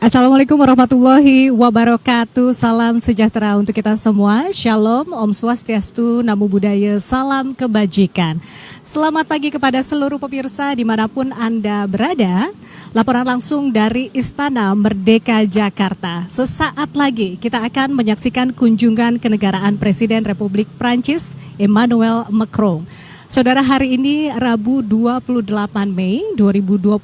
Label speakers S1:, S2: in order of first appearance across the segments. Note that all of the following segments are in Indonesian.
S1: Assalamualaikum warahmatullahi wabarakatuh. Salam sejahtera untuk kita semua. Shalom, Om Swastiastu, Namo Buddhaya, salam kebajikan. Selamat pagi kepada seluruh pemirsa dimanapun Anda berada. Laporan langsung dari Istana Merdeka Jakarta. Sesaat lagi kita akan menyaksikan kunjungan kenegaraan Presiden Republik Prancis Emmanuel Macron. Saudara, hari ini Rabu 28 Mei 2025,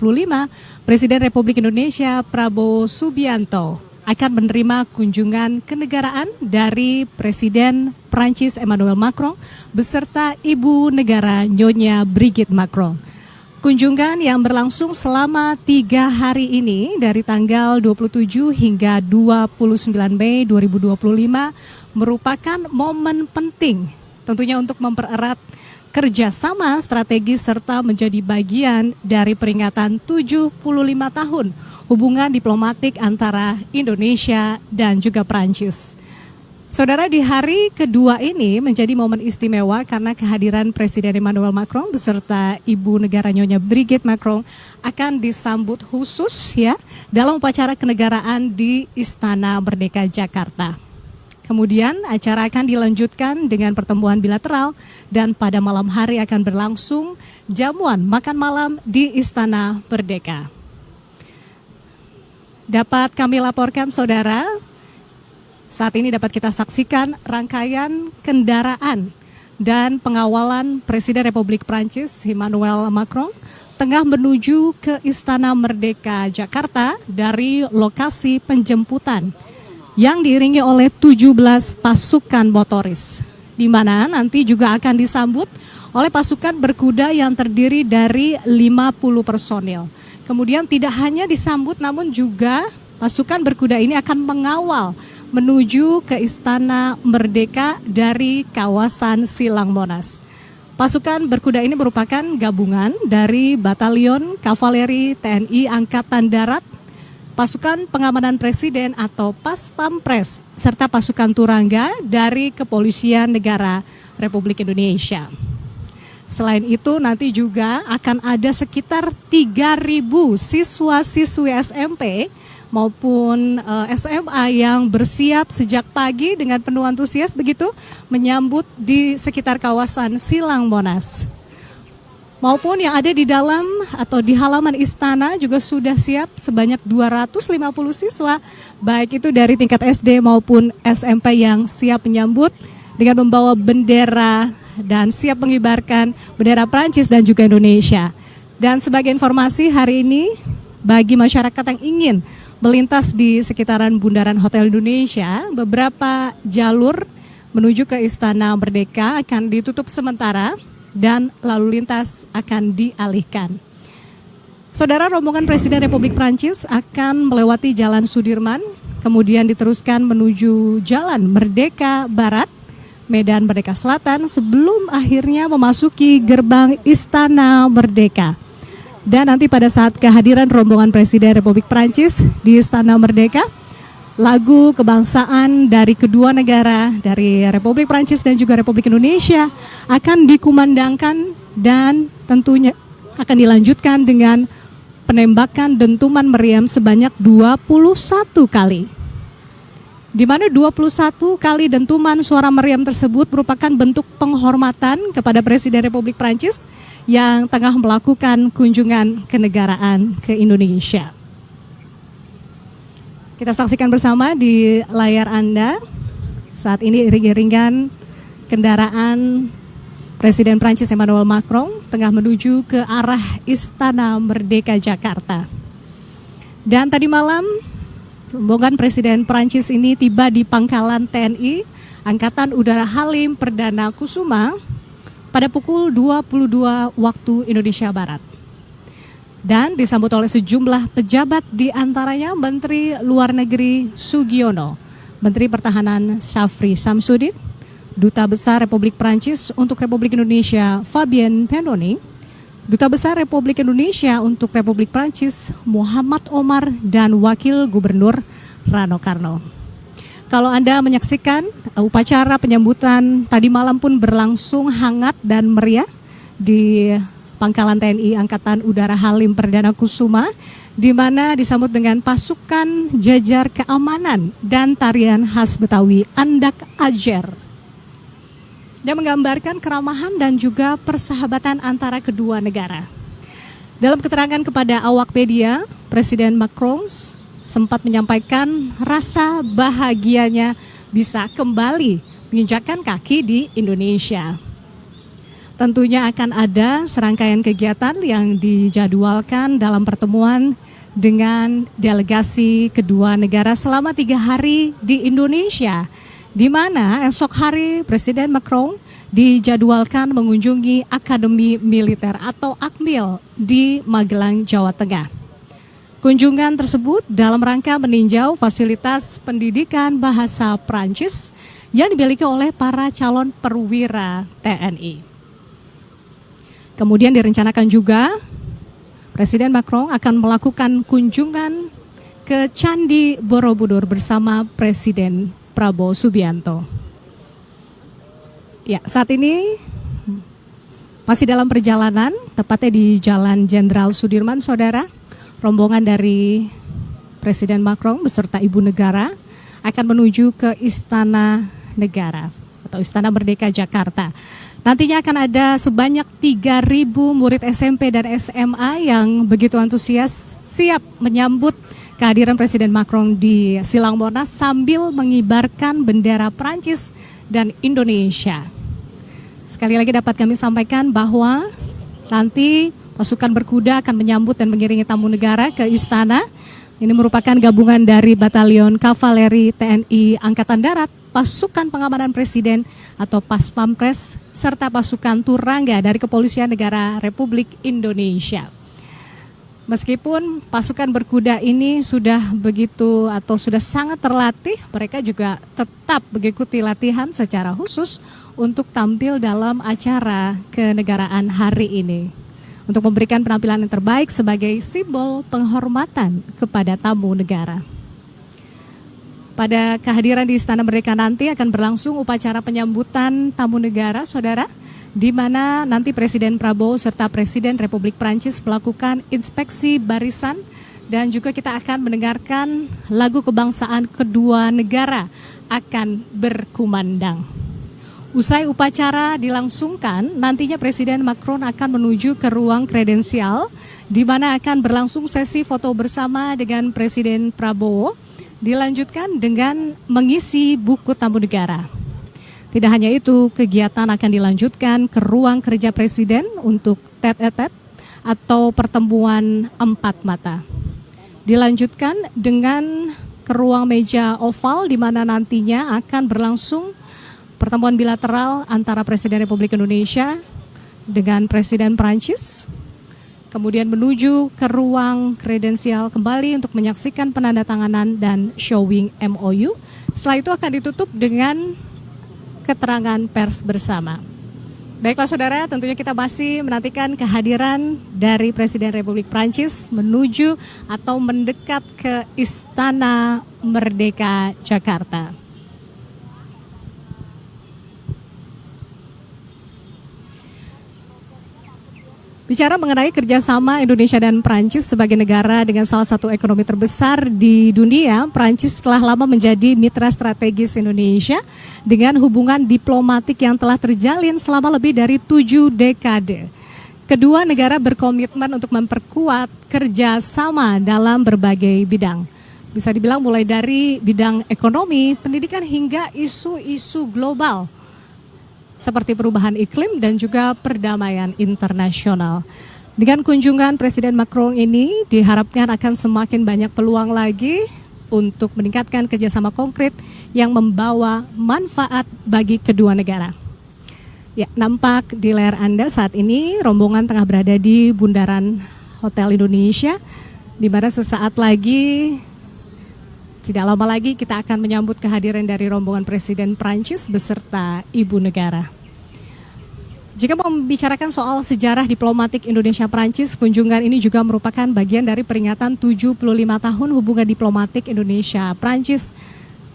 S1: Presiden Republik Indonesia Prabowo Subianto akan menerima kunjungan kenegaraan dari Presiden Prancis Emmanuel Macron beserta Ibu Negara Nyonya Brigitte Macron. Kunjungan yang berlangsung selama 3 hari ini dari tanggal 27 hingga 29 Mei 2025 merupakan momen penting tentunya untuk mempererat kerjasama strategis serta menjadi bagian dari peringatan 75 tahun hubungan diplomatik antara Indonesia dan juga Prancis. Saudara, di hari kedua ini menjadi momen istimewa karena kehadiran Presiden Emmanuel Macron beserta Ibu Negara Nyonya Brigitte Macron akan disambut khusus ya dalam upacara kenegaraan di Istana Merdeka Jakarta. Kemudian acara akan dilanjutkan dengan pertemuan bilateral dan pada malam hari akan berlangsung jamuan makan malam di Istana Merdeka. Dapat kami laporkan saudara, saat ini dapat kita saksikan rangkaian kendaraan dan pengawalan Presiden Republik Prancis Emmanuel Macron tengah menuju ke Istana Merdeka Jakarta dari lokasi penjemputan yang diiringi oleh 17 pasukan motoris, di mana nanti juga akan disambut oleh pasukan berkuda yang terdiri dari 50 personil. Kemudian tidak hanya disambut namun juga pasukan berkuda ini akan mengawal menuju ke Istana Merdeka dari kawasan Silang Monas. Pasukan berkuda ini merupakan gabungan dari Batalion Kavaleri TNI Angkatan Darat, pasukan pengamanan presiden atau Paspampres, serta pasukan turangga dari Kepolisian Negara Republik Indonesia. Selain itu nanti juga akan ada sekitar 3.000 siswa-siswi SMP maupun SMA yang bersiap sejak pagi dengan penuh antusias begitu menyambut di sekitar kawasan Silang Monas. Maupun yang ada di dalam atau di halaman istana juga sudah siap sebanyak 250 siswa, baik itu dari tingkat SD maupun SMP yang siap menyambut dengan membawa bendera dan siap mengibarkan bendera Prancis dan juga Indonesia. Dan sebagai informasi hari ini bagi masyarakat yang ingin melintas di sekitaran Bundaran Hotel Indonesia, beberapa jalur menuju ke Istana Merdeka akan ditutup sementara dan lalu lintas akan dialihkan. Saudara, rombongan Presiden Republik Prancis akan melewati Jalan Sudirman, kemudian diteruskan menuju Jalan Merdeka Barat, Medan Merdeka Selatan, sebelum akhirnya memasuki gerbang Istana Merdeka. Dan nanti pada saat kehadiran rombongan Presiden Republik Prancis di Istana Merdeka, lagu kebangsaan dari kedua negara, dari Republik Prancis dan juga Republik Indonesia akan dikumandangkan dan tentunya akan dilanjutkan dengan penembakan dentuman meriam sebanyak 21 kali. Di mana 21 kali dentuman suara meriam tersebut merupakan bentuk penghormatan kepada Presiden Republik Prancis yang tengah melakukan kunjungan kenegaraan ke Indonesia. Kita saksikan bersama di layar Anda, saat ini iring-iringan kendaraan Presiden Prancis Emmanuel Macron tengah menuju ke arah Istana Merdeka Jakarta. Dan tadi malam, rombongan Presiden Prancis ini tiba di Pangkalan TNI Angkatan Udara Halim Perdana Kusuma pada pukul 22 waktu Indonesia Barat. Dan disambut oleh sejumlah pejabat, di antaranya Menteri Luar Negeri Sugiono, Menteri Pertahanan Syafri Samsudin, Duta Besar Republik Prancis untuk Republik Indonesia Fabien Penoni, Duta Besar Republik Indonesia untuk Republik Prancis Muhammad Omar, dan Wakil Gubernur Rano Karno. Kalau Anda menyaksikan upacara penyambutan tadi malam pun berlangsung hangat dan meriah di Pangkalan TNI Angkatan Udara Halim Perdana Kusuma, di mana disambut dengan pasukan jajar keamanan dan tarian khas Betawi Andak Ajer. Dia menggambarkan keramahan dan juga persahabatan antara kedua negara. Dalam keterangan kepada awak media, Presiden Macron sempat menyampaikan rasa bahagianya bisa kembali menginjakkan kaki di Indonesia. Tentunya akan ada serangkaian kegiatan yang dijadwalkan dalam pertemuan dengan delegasi kedua negara selama 3 hari di Indonesia, di mana esok hari Presiden Macron dijadwalkan mengunjungi Akademi Militer atau Akmil di Magelang, Jawa Tengah. Kunjungan tersebut dalam rangka meninjau fasilitas pendidikan bahasa Prancis yang dimiliki oleh para calon perwira TNI. Kemudian direncanakan juga Presiden Macron akan melakukan kunjungan ke Candi Borobudur bersama Presiden Prabowo Subianto. Ya, saat ini masih dalam perjalanan, tepatnya di Jalan Jenderal Sudirman, saudara. Rombongan dari Presiden Macron beserta Ibu Negara akan menuju ke Istana Negara atau Istana Merdeka Jakarta. Nantinya akan ada sebanyak 3.000 murid SMP dan SMA yang begitu antusias siap menyambut kehadiran Presiden Macron di Silang Monas sambil mengibarkan bendera Prancis dan Indonesia. Sekali lagi dapat kami sampaikan bahwa nanti pasukan berkuda akan menyambut dan mengiringi tamu negara ke istana. Ini merupakan gabungan dari Batalion Kavaleri TNI Angkatan Darat, Pasukan Pengamanan Presiden atau Paspampres, serta pasukan Turangga dari Kepolisian Negara Republik Indonesia. Meskipun pasukan berkuda ini sudah begitu atau sudah sangat terlatih, mereka juga tetap mengikuti latihan secara khusus untuk tampil dalam acara kenegaraan hari ini, untuk memberikan penampilan yang terbaik sebagai simbol penghormatan kepada tamu negara. Pada kehadiran di Istana Merdeka nanti akan berlangsung upacara penyambutan tamu negara, saudara, di mana nanti Presiden Prabowo serta Presiden Republik Prancis melakukan inspeksi barisan dan juga kita akan mendengarkan lagu kebangsaan kedua negara akan berkumandang. Usai upacara dilangsungkan, nantinya Presiden Macron akan menuju ke ruang kredensial di mana akan berlangsung sesi foto bersama dengan Presiden Prabowo, dilanjutkan dengan mengisi buku tamu negara. Tidak hanya itu, kegiatan akan dilanjutkan ke ruang kerja Presiden untuk tete-a-tete atau pertemuan 4 mata. Dilanjutkan dengan ke ruang meja oval di mana nantinya akan berlangsung pertemuan bilateral antara Presiden Republik Indonesia dengan Presiden Prancis. Kemudian menuju ke ruang kredensial kembali untuk menyaksikan penandatanganan dan showing MOU. Setelah itu akan ditutup dengan keterangan pers bersama. Baiklah saudara, tentunya kita masih menantikan kehadiran dari Presiden Republik Prancis menuju atau mendekat ke Istana Merdeka Jakarta. Bicara mengenai kerjasama Indonesia dan Prancis sebagai negara dengan salah satu ekonomi terbesar di dunia, Prancis telah lama menjadi mitra strategis Indonesia dengan hubungan diplomatik yang telah terjalin selama lebih dari 7 dekade. Kedua negara berkomitmen untuk memperkuat kerjasama dalam berbagai bidang. Bisa dibilang mulai dari bidang ekonomi, pendidikan hingga isu-isu global seperti perubahan iklim dan juga perdamaian internasional. Dengan kunjungan Presiden Macron ini diharapkan akan semakin banyak peluang lagi untuk meningkatkan kerjasama konkret yang membawa manfaat bagi kedua negara. Ya, nampak di layar Anda saat ini rombongan tengah berada di Bundaran Hotel Indonesia, di mana sesaat lagi, tidak lama lagi kita akan menyambut kehadiran dari rombongan Presiden Prancis beserta Ibu Negara. Jika membicarakan soal sejarah diplomatik Indonesia-Prancis, kunjungan ini juga merupakan bagian dari peringatan 75 tahun hubungan diplomatik Indonesia-Prancis,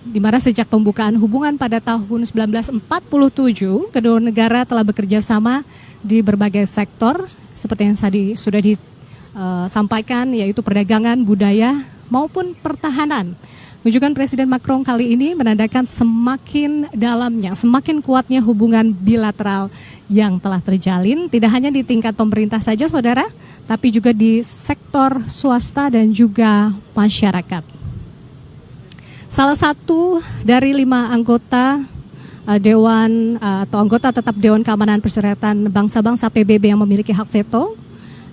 S1: di mana sejak pembukaan hubungan pada tahun 1947, kedua negara telah bekerja sama di berbagai sektor, seperti yang tadi sudah disampaikan, yaitu perdagangan, budaya, maupun pertahanan. Kunjungan Presiden Macron kali ini menandakan semakin dalamnya, semakin kuatnya hubungan bilateral yang telah terjalin, tidak hanya di tingkat pemerintah saja, saudara, tapi juga di sektor swasta dan juga masyarakat. Salah satu dari 5 anggota Dewan atau anggota tetap Dewan Keamanan Perserikatan Bangsa-Bangsa PBB yang memiliki hak veto,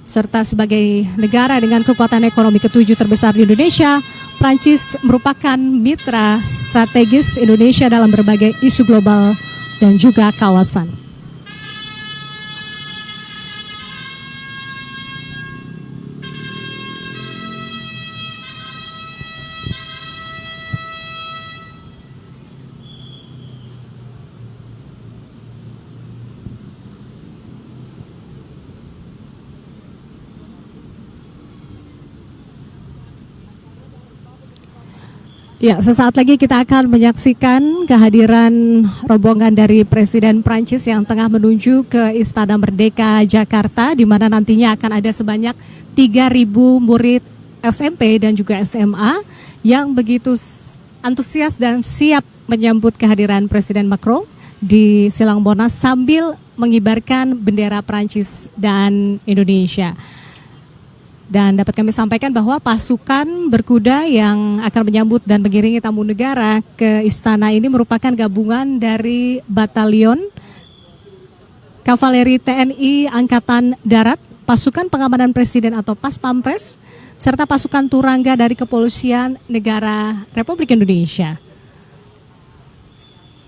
S1: serta sebagai negara dengan kekuatan ekonomi ke-7 terbesar di Indonesia, Prancis merupakan mitra strategis Indonesia dalam berbagai isu global dan juga kawasan. Ya, sesaat lagi kita akan menyaksikan kehadiran rombongan dari Presiden Prancis yang tengah menuju ke Istana Merdeka Jakarta, di mana nantinya akan ada sebanyak 3.000 murid SMP dan juga SMA yang begitu antusias dan siap menyambut kehadiran Presiden Macron di Silang Monas sambil mengibarkan bendera Prancis dan Indonesia. Dan dapat kami sampaikan bahwa pasukan berkuda yang akan menyambut dan mengiringi tamu negara ke istana ini merupakan gabungan dari Batalion Kavaleri TNI Angkatan Darat, pasukan pengamanan Presiden atau Paspampres, serta pasukan Turangga dari Kepolisian Negara Republik Indonesia.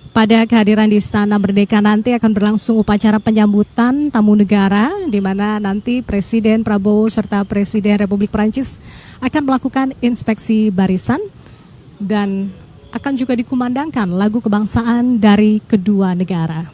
S1: Pada kehadiran di Istana Merdeka nanti akan berlangsung upacara penyambutan tamu negara, di mana nanti Presiden Prabowo serta Presiden Republik Prancis akan melakukan inspeksi barisan dan akan juga dikumandangkan lagu kebangsaan dari kedua negara.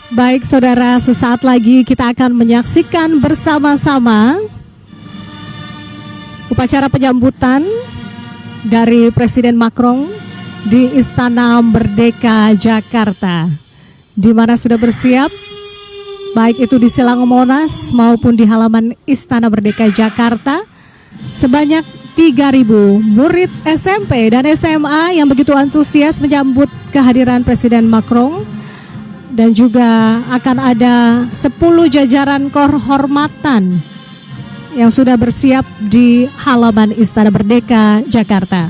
S1: Baik saudara, sesaat lagi kita akan menyaksikan bersama-sama upacara penyambutan dari Presiden Macron di Istana Merdeka Jakarta, di mana sudah bersiap baik itu di Silang Monas maupun di halaman Istana Merdeka Jakarta sebanyak 3.000 murid SMP dan SMA yang begitu antusias menyambut kehadiran Presiden Macron. Dan juga akan ada 10 jajaran kehormatan yang sudah bersiap di halaman Istana Merdeka Jakarta.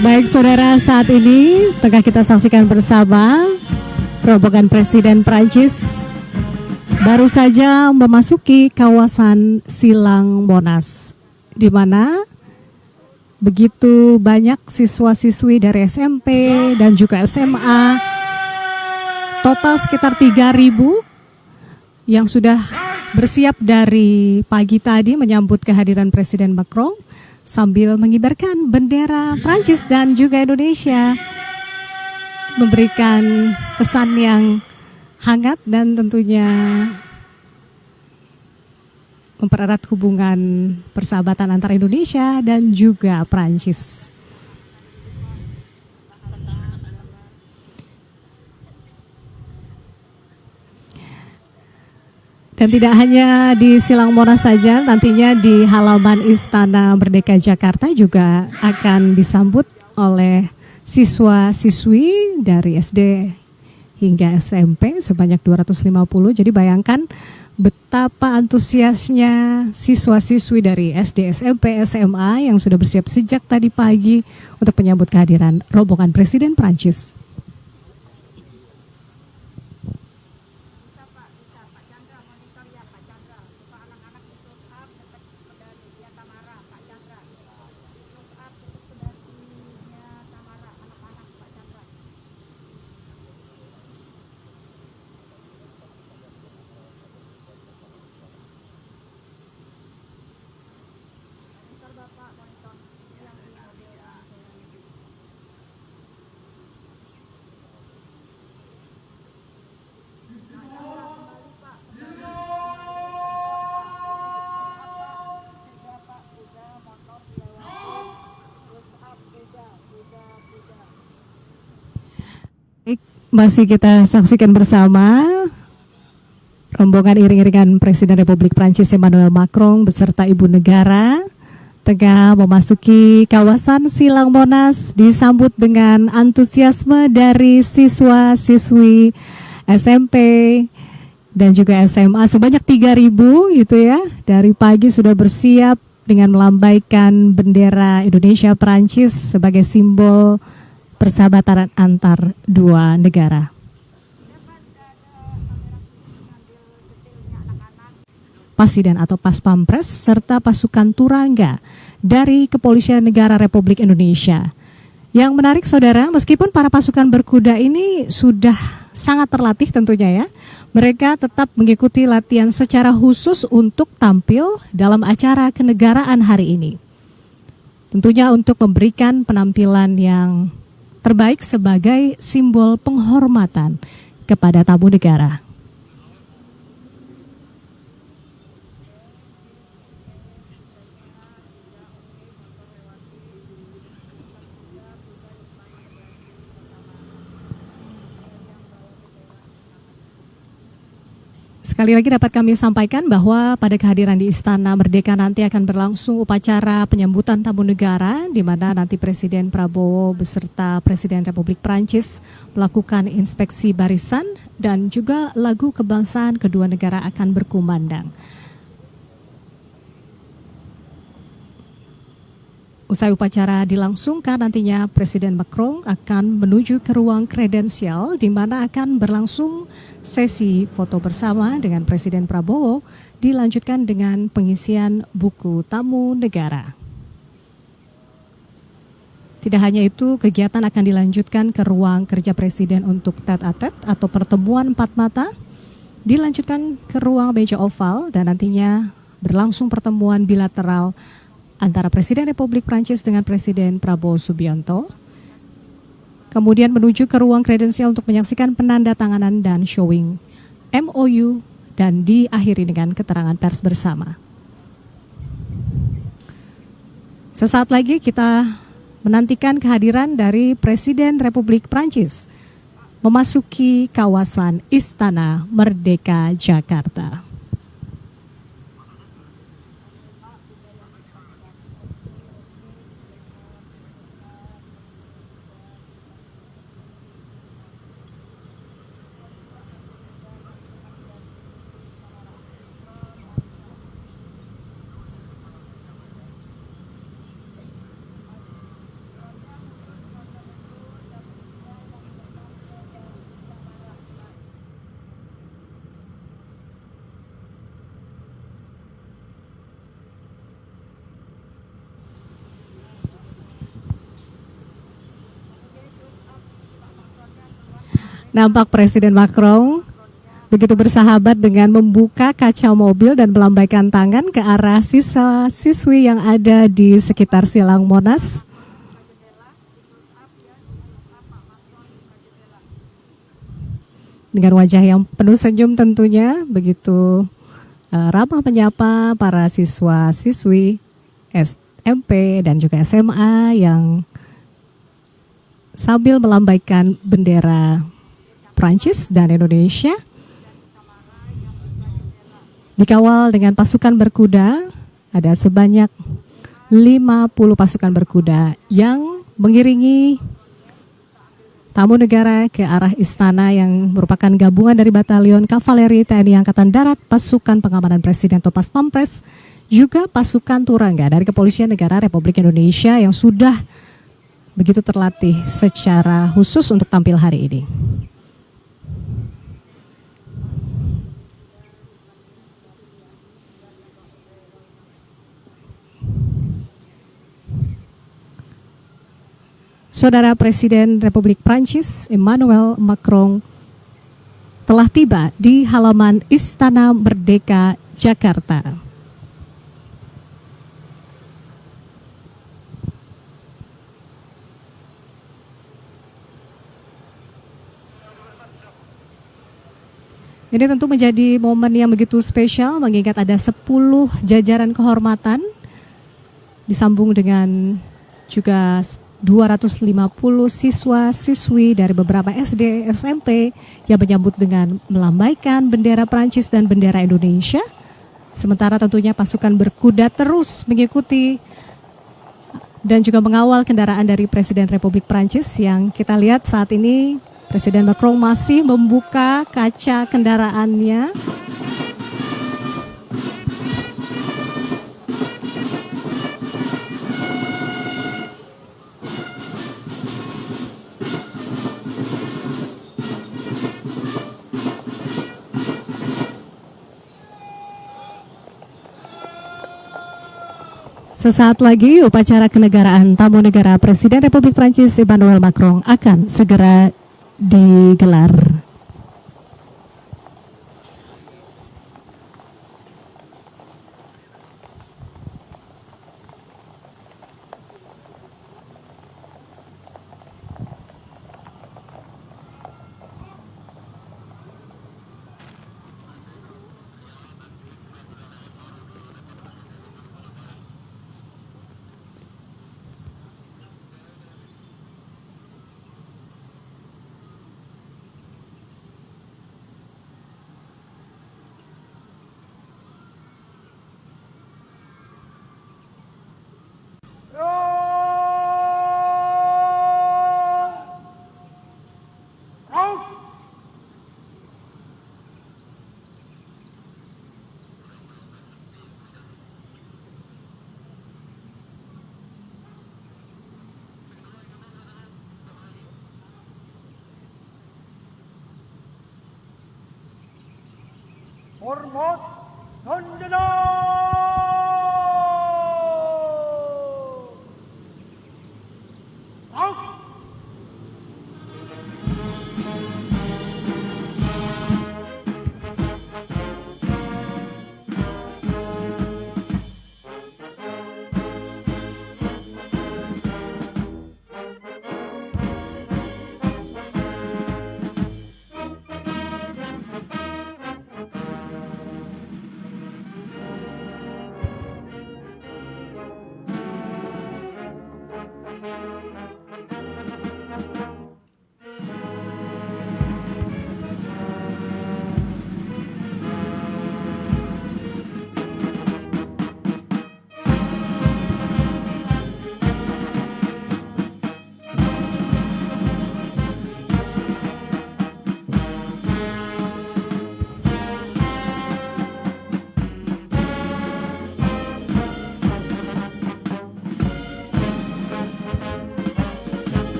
S1: Baik saudara, saat ini tengah kita saksikan bersama rombongan Presiden Prancis baru saja memasuki kawasan Silang Monas, di mana begitu banyak siswa-siswi dari SMP dan juga SMA, total sekitar 3.000 yang sudah bersiap dari pagi tadi menyambut kehadiran Presiden Macron sambil mengibarkan bendera Prancis dan juga Indonesia, memberikan kesan yang hangat dan tentunya mempererat hubungan persahabatan antara Indonesia dan juga Prancis. Dan tidak hanya di Silang Monas saja, nantinya di halaman Istana Merdeka Jakarta juga akan disambut oleh siswa-siswi dari SD hingga SMP sebanyak 250. Jadi bayangkan betapa antusiasnya siswa-siswi dari SD, SMP, SMA yang sudah bersiap sejak tadi pagi untuk menyambut kehadiran rombongan Presiden Prancis. Masih kita saksikan bersama rombongan iring-iringan Presiden Republik Prancis Emmanuel Macron beserta Ibu Negara tengah memasuki kawasan Silang Monas, disambut dengan antusiasme dari siswa-siswi SMP dan juga SMA sebanyak 3.000 gitu ya. Dari pagi sudah bersiap dengan melambaikan bendera Indonesia Prancis sebagai simbol persahabatan antar dua negara. Pasiden atau Paspampres serta pasukan Turangga dari Kepolisian Negara Republik Indonesia. Yang menarik saudara, meskipun para pasukan berkuda ini sudah sangat terlatih tentunya ya, mereka tetap mengikuti latihan secara khusus untuk tampil dalam acara kenegaraan hari ini. Tentunya untuk memberikan penampilan yang terbaik sebagai simbol penghormatan kepada tamu negara. Sekali lagi dapat kami sampaikan bahwa pada kehadiran di Istana Merdeka nanti akan berlangsung upacara penyambutan tamu negara, di mana nanti Presiden Prabowo beserta Presiden Republik Prancis melakukan inspeksi barisan dan juga lagu kebangsaan kedua negara akan berkumandang. Usai upacara dilangsungkan, nantinya Presiden Macron akan menuju ke ruang kredensial di mana akan berlangsung sesi foto bersama dengan Presiden Prabowo, dilanjutkan dengan pengisian buku tamu negara. Tidak hanya itu, kegiatan akan dilanjutkan ke ruang kerja Presiden untuk tete-a-tete atau pertemuan empat mata, dilanjutkan ke ruang meja oval dan nantinya berlangsung pertemuan bilateral antara Presiden Republik Prancis dengan Presiden Prabowo Subianto. Kemudian menuju ke ruang kredensial untuk menyaksikan penandatanganan dan showing MOU dan diakhiri dengan keterangan pers bersama. Sesaat lagi kita menantikan kehadiran dari Presiden Republik Prancis memasuki kawasan Istana Merdeka Jakarta. Nampak Presiden Macron begitu bersahabat dengan membuka kaca mobil dan melambaikan tangan ke arah siswa-siswi yang ada di sekitar Silang Monas. Dengan wajah yang penuh senyum tentunya, begitu ramah menyapa para siswa-siswi SMP dan juga SMA yang sambil melambaikan bendera Prancis dan Indonesia. Dikawal dengan pasukan berkuda, ada sebanyak 50 pasukan berkuda yang mengiringi tamu negara ke arah istana yang merupakan gabungan dari Batalion Kavaleri TNI Angkatan Darat, pasukan pengamanan Presiden atau Pas Pampres, juga pasukan Turangga dari Kepolisian Negara Republik Indonesia yang sudah begitu terlatih secara khusus untuk tampil hari ini. Saudara Presiden Republik Prancis Emmanuel Macron telah tiba di halaman Istana Merdeka, Jakarta. Ini tentu menjadi momen yang begitu spesial mengingat ada 10 jajaran kehormatan disambung dengan juga 250 siswa-siswi dari beberapa SD, SMP yang menyambut dengan melambaikan bendera Prancis dan bendera Indonesia. Sementara tentunya pasukan berkuda terus mengikuti dan juga mengawal kendaraan dari Presiden Republik Prancis yang kita lihat saat ini Presiden Macron masih membuka kaca kendaraannya. Sesaat lagi upacara kenegaraan tamu negara Presiden Republik Prancis Emmanuel Macron akan segera digelar.
S2: Hormat Sanjana!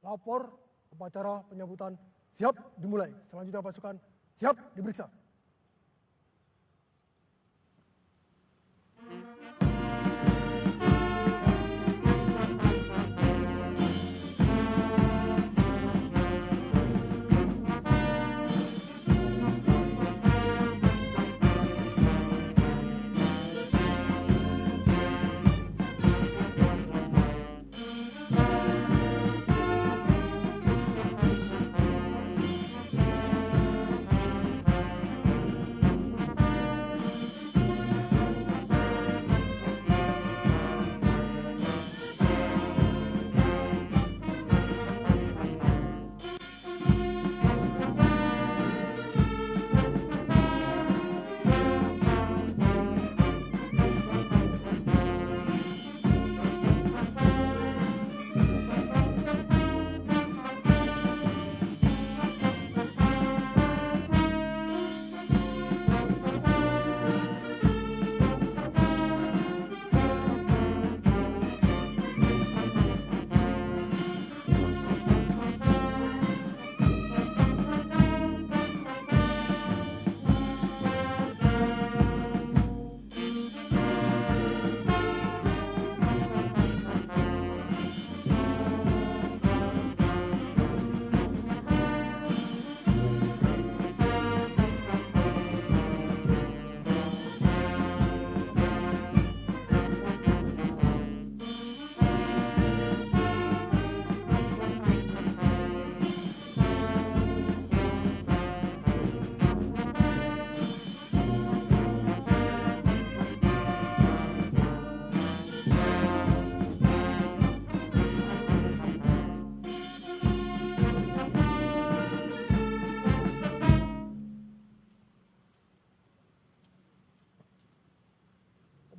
S2: Lapor upacara penyambutan siap dimulai. Selanjutnya pasukan siap diperiksa.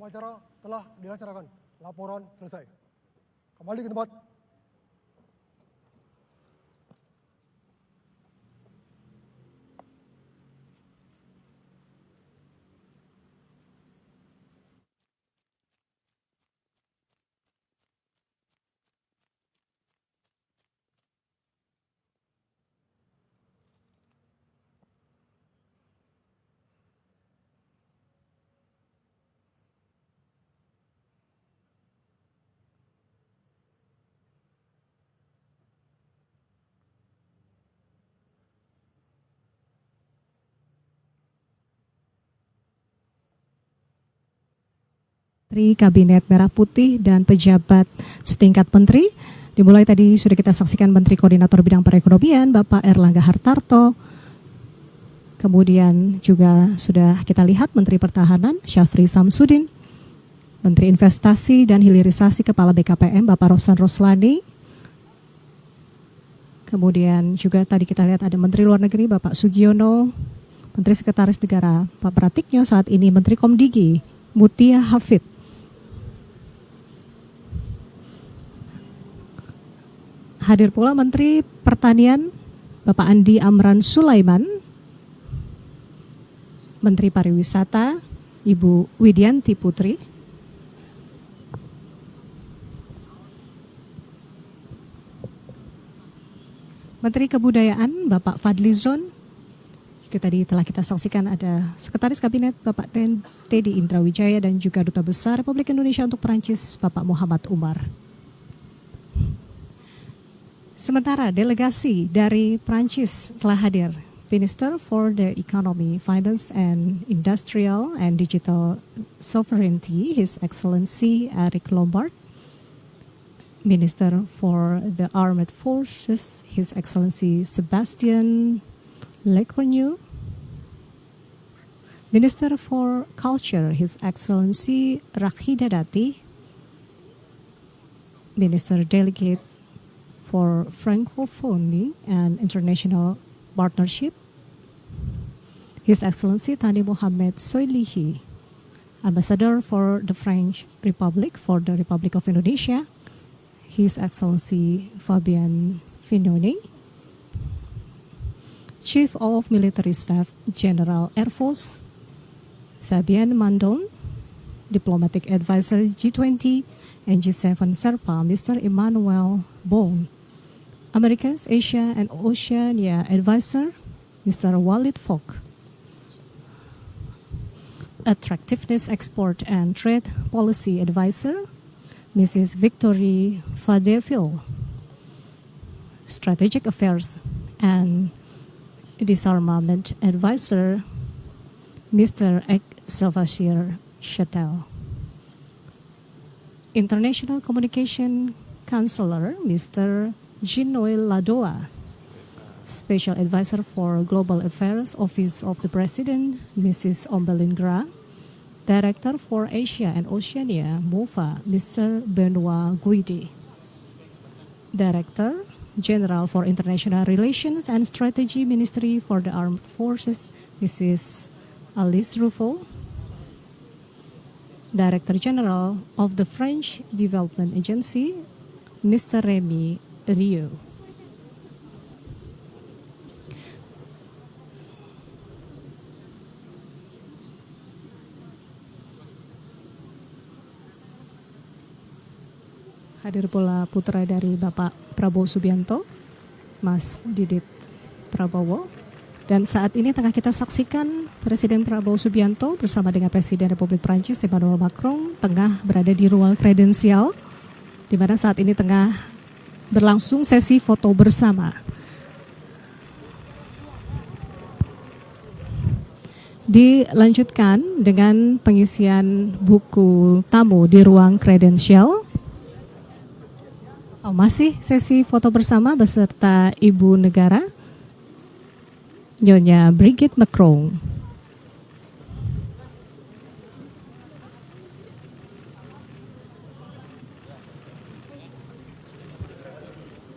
S2: Upacara telah dilaksanakan. Laporan selesai. Kembali ke tempat.
S1: Menteri Kabinet Merah Putih dan pejabat setingkat menteri. Dimulai tadi sudah kita saksikan Menteri Koordinator Bidang Perekonomian Bapak Erlangga Hartarto. Kemudian juga sudah kita lihat Menteri Pertahanan Syafri Samsudin, Menteri Investasi dan Hilirisasi Kepala BKPM Bapak Rosan Roslani. Kemudian juga tadi kita lihat ada Menteri Luar Negeri Bapak Sugiono, Menteri Sekretaris Negara Pak Pratikno, saat ini Menteri Komdigi Mutia Hafid. Hadir pula Menteri Pertanian Bapak Andi Amran Sulaiman, Menteri Pariwisata Ibu Widianti Putri, Menteri Kebudayaan Bapak Fadlizon. Juga tadi telah kita saksikan ada Sekretaris Kabinet Bapak Teddy Indrawijaya dan juga Duta Besar Republik Indonesia untuk Perancis Bapak Muhammad Umar. Sementara delegasi dari Prancis telah hadir. Minister for the Economy, Finance and Industrial and Digital Sovereignty, His Excellency Eric Lombard. Minister for the Armed Forces, His Excellency Sebastian Lecornu. Minister for Culture, His Excellency Rakhida Dati. Minister Delegate for Francophonie and International Partnership, His Excellency Tani Mohamed Soilihi. Ambassador for the French Republic for the Republic of Indonesia, His Excellency Fabien Finoni. Chief of Military Staff General Air Force, Fabien Mandon. Diplomatic Advisor G20 and G7 Serpa, Mr. Emmanuel Bon. Americas, Asia, and Oceania Advisor, Mr. Walid Fogg. Attractiveness Export and Trade Policy Advisor, Mrs. Victory Fadeville. Strategic Affairs and Disarmament Advisor, Mr. Salvashir Chattel. International Communication Counselor, Mr. Jean-Noel Ladoa. Special Advisor for Global Affairs, Office of the President, Mrs. Ombelin Gra. Director for Asia and Oceania, MOFA, Mr. Benoit Guidi. Director General for International Relations and Strategy, Ministry for the Armed Forces, Mrs. Alice Ruffo. Director General of the French Development Agency, Mr. Remy Rio. Hadir pula putra dari Bapak Prabowo Subianto, Mas Didit Prabowo. Dan saat ini tengah kita saksikan Presiden Prabowo Subianto bersama dengan Presiden Republik Prancis Emmanuel Macron tengah berada di ruang kredensial, di mana saat ini tengah berlangsung sesi foto bersama. Dilanjutkan dengan pengisian buku tamu di ruang kredensial. Masih sesi foto bersama beserta Ibu Negara, Nyonya Brigitte Macron.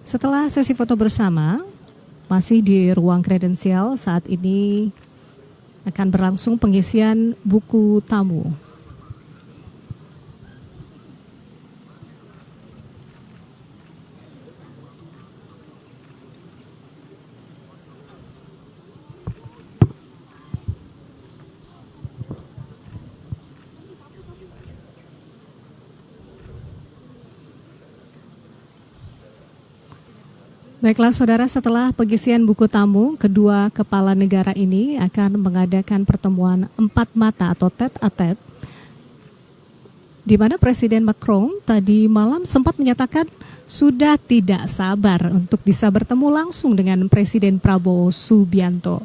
S1: Setelah sesi foto bersama, masih di ruang kredensial, saat ini akan berlangsung pengisian buku tamu. Baiklah saudara, setelah pengisian buku tamu, kedua kepala negara ini akan mengadakan pertemuan empat mata atau tete-a-tete, di mana Presiden Macron tadi malam sempat menyatakan sudah tidak sabar untuk bisa bertemu langsung dengan Presiden Prabowo Subianto.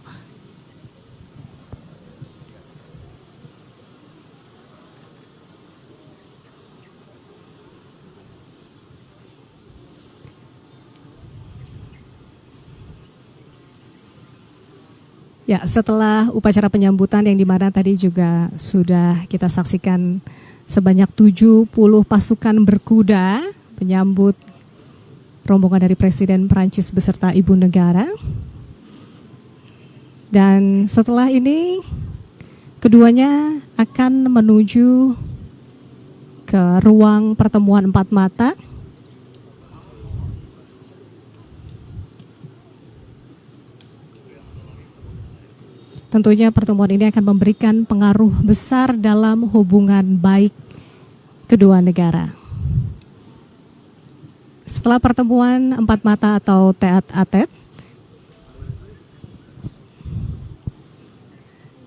S1: Ya, setelah upacara penyambutan yang dimana tadi juga sudah kita saksikan sebanyak 70 pasukan berkuda menyambut rombongan dari Presiden Prancis beserta Ibu Negara. Dan setelah ini keduanya akan menuju ke ruang pertemuan empat mata. Tentunya pertemuan ini akan memberikan pengaruh besar dalam hubungan baik kedua negara. Setelah pertemuan empat mata atau tete-a-tete,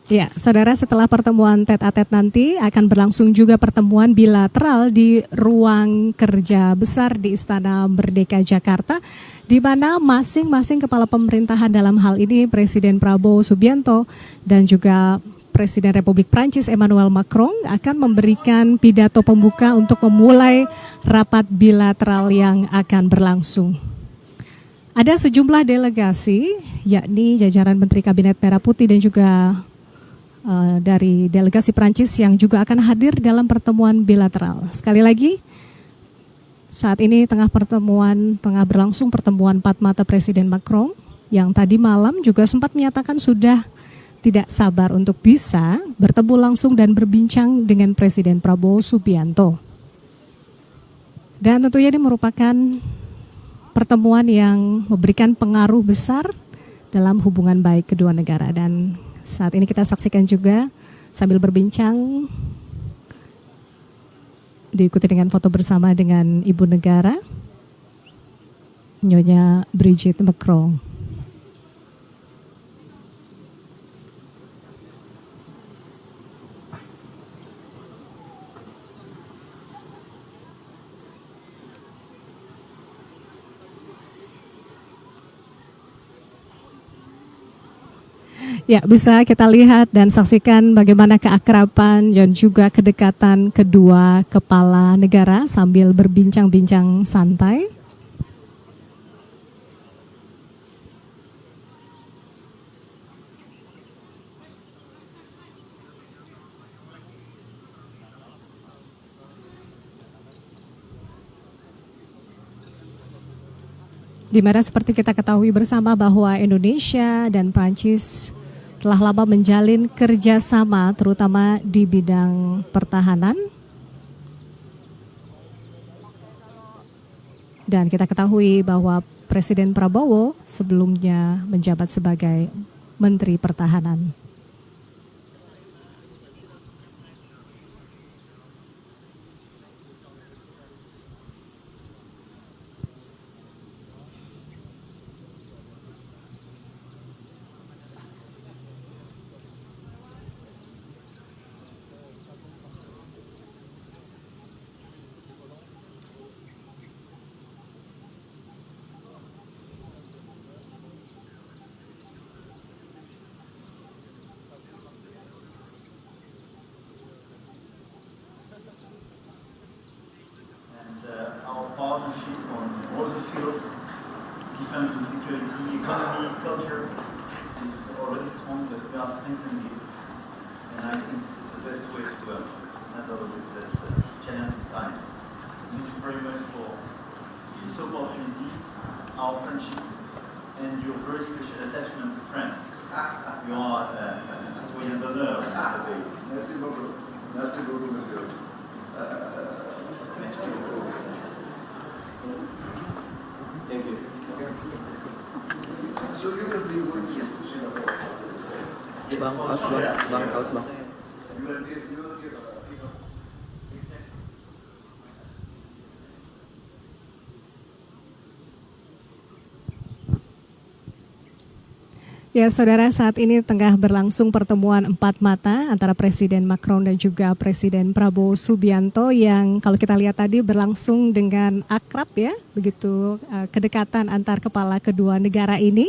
S1: ya, saudara, setelah pertemuan tete-a-tete nanti akan berlangsung juga pertemuan bilateral di ruang kerja besar di Istana Merdeka Jakarta, di mana masing-masing kepala pemerintahan dalam hal ini Presiden Prabowo Subianto dan juga Presiden Republik Prancis Emmanuel Macron akan memberikan pidato pembuka untuk memulai rapat bilateral yang akan berlangsung. Ada sejumlah delegasi, yakni jajaran Menteri Kabinet Merah Putih dan juga dari delegasi Prancis yang juga akan hadir dalam pertemuan bilateral. Sekali lagi, saat ini tengah berlangsung pertemuan empat mata Presiden Macron yang tadi malam juga sempat menyatakan sudah tidak sabar untuk bisa bertemu langsung dan berbincang dengan Presiden Prabowo Subianto. Dan tentunya ini merupakan pertemuan yang memberikan pengaruh besar dalam hubungan baik kedua negara. Dan saat ini kita saksikan juga sambil berbincang, diikuti dengan foto bersama dengan Ibu Negara, Nyonya Brigitte Macron. Ya, bisa kita lihat dan saksikan bagaimana keakraban dan juga kedekatan kedua kepala negara sambil berbincang-bincang santai. Di mana seperti kita ketahui bersama bahwa Indonesia dan Prancis telah lama menjalin kerjasama terutama di bidang pertahanan. Dan kita ketahui bahwa Presiden Prabowo sebelumnya menjabat sebagai Menteri Pertahanan.
S3: Our partnership on all the fields, defense and security, economy, culture, is already strong, but we are strengthening it. And I think this is the best way to handle with this challenging times. So thank you very much for this opportunity, our friendship, and your very special attachment to France. You are a citoyen d'honneur, Mr. Bay.
S4: Merci beaucoup. Merci beaucoup, monsieur.
S3: Merci beaucoup. Thank you.
S4: So you will be with Singapore.
S5: Bang, out bang.
S4: You will give,
S1: Ya, saudara, saat ini tengah berlangsung pertemuan empat mata antara Presiden Macron dan juga Presiden Prabowo Subianto yang kalau kita lihat tadi berlangsung dengan akrab ya, begitu kedekatan antar kepala kedua negara ini,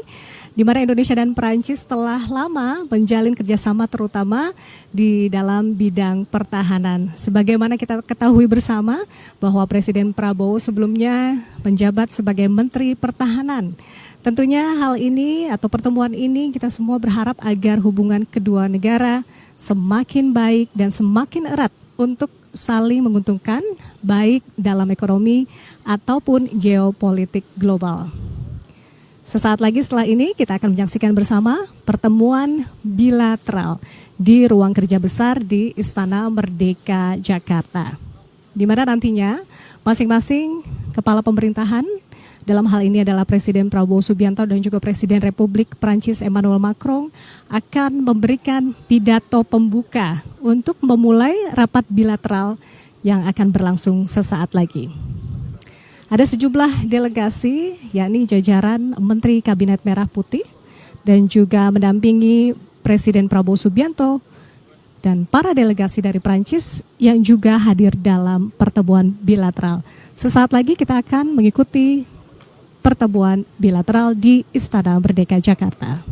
S1: di mana Indonesia dan Perancis telah lama menjalin kerjasama terutama di dalam bidang pertahanan. Sebagaimana kita ketahui bersama bahwa Presiden Prabowo sebelumnya menjabat sebagai Menteri Pertahanan. Tentunya hal ini atau pertemuan ini kita semua berharap agar hubungan kedua negara semakin baik dan semakin erat untuk saling menguntungkan baik dalam ekonomi ataupun geopolitik global. Sesaat lagi setelah ini kita akan menyaksikan bersama pertemuan bilateral di ruang kerja besar di Istana Merdeka Jakarta. Di mana nantinya masing-masing kepala pemerintahan dalam hal ini adalah Presiden Prabowo Subianto dan juga Presiden Republik Prancis Emmanuel Macron akan memberikan pidato pembuka untuk memulai rapat bilateral yang akan berlangsung sesaat lagi. Ada sejumlah delegasi yakni jajaran Menteri Kabinet Merah Putih dan juga mendampingi Presiden Prabowo Subianto dan para delegasi dari Prancis yang juga hadir dalam pertemuan bilateral. Sesaat lagi kita akan mengikuti pertemuan bilateral di Istana Merdeka Jakarta.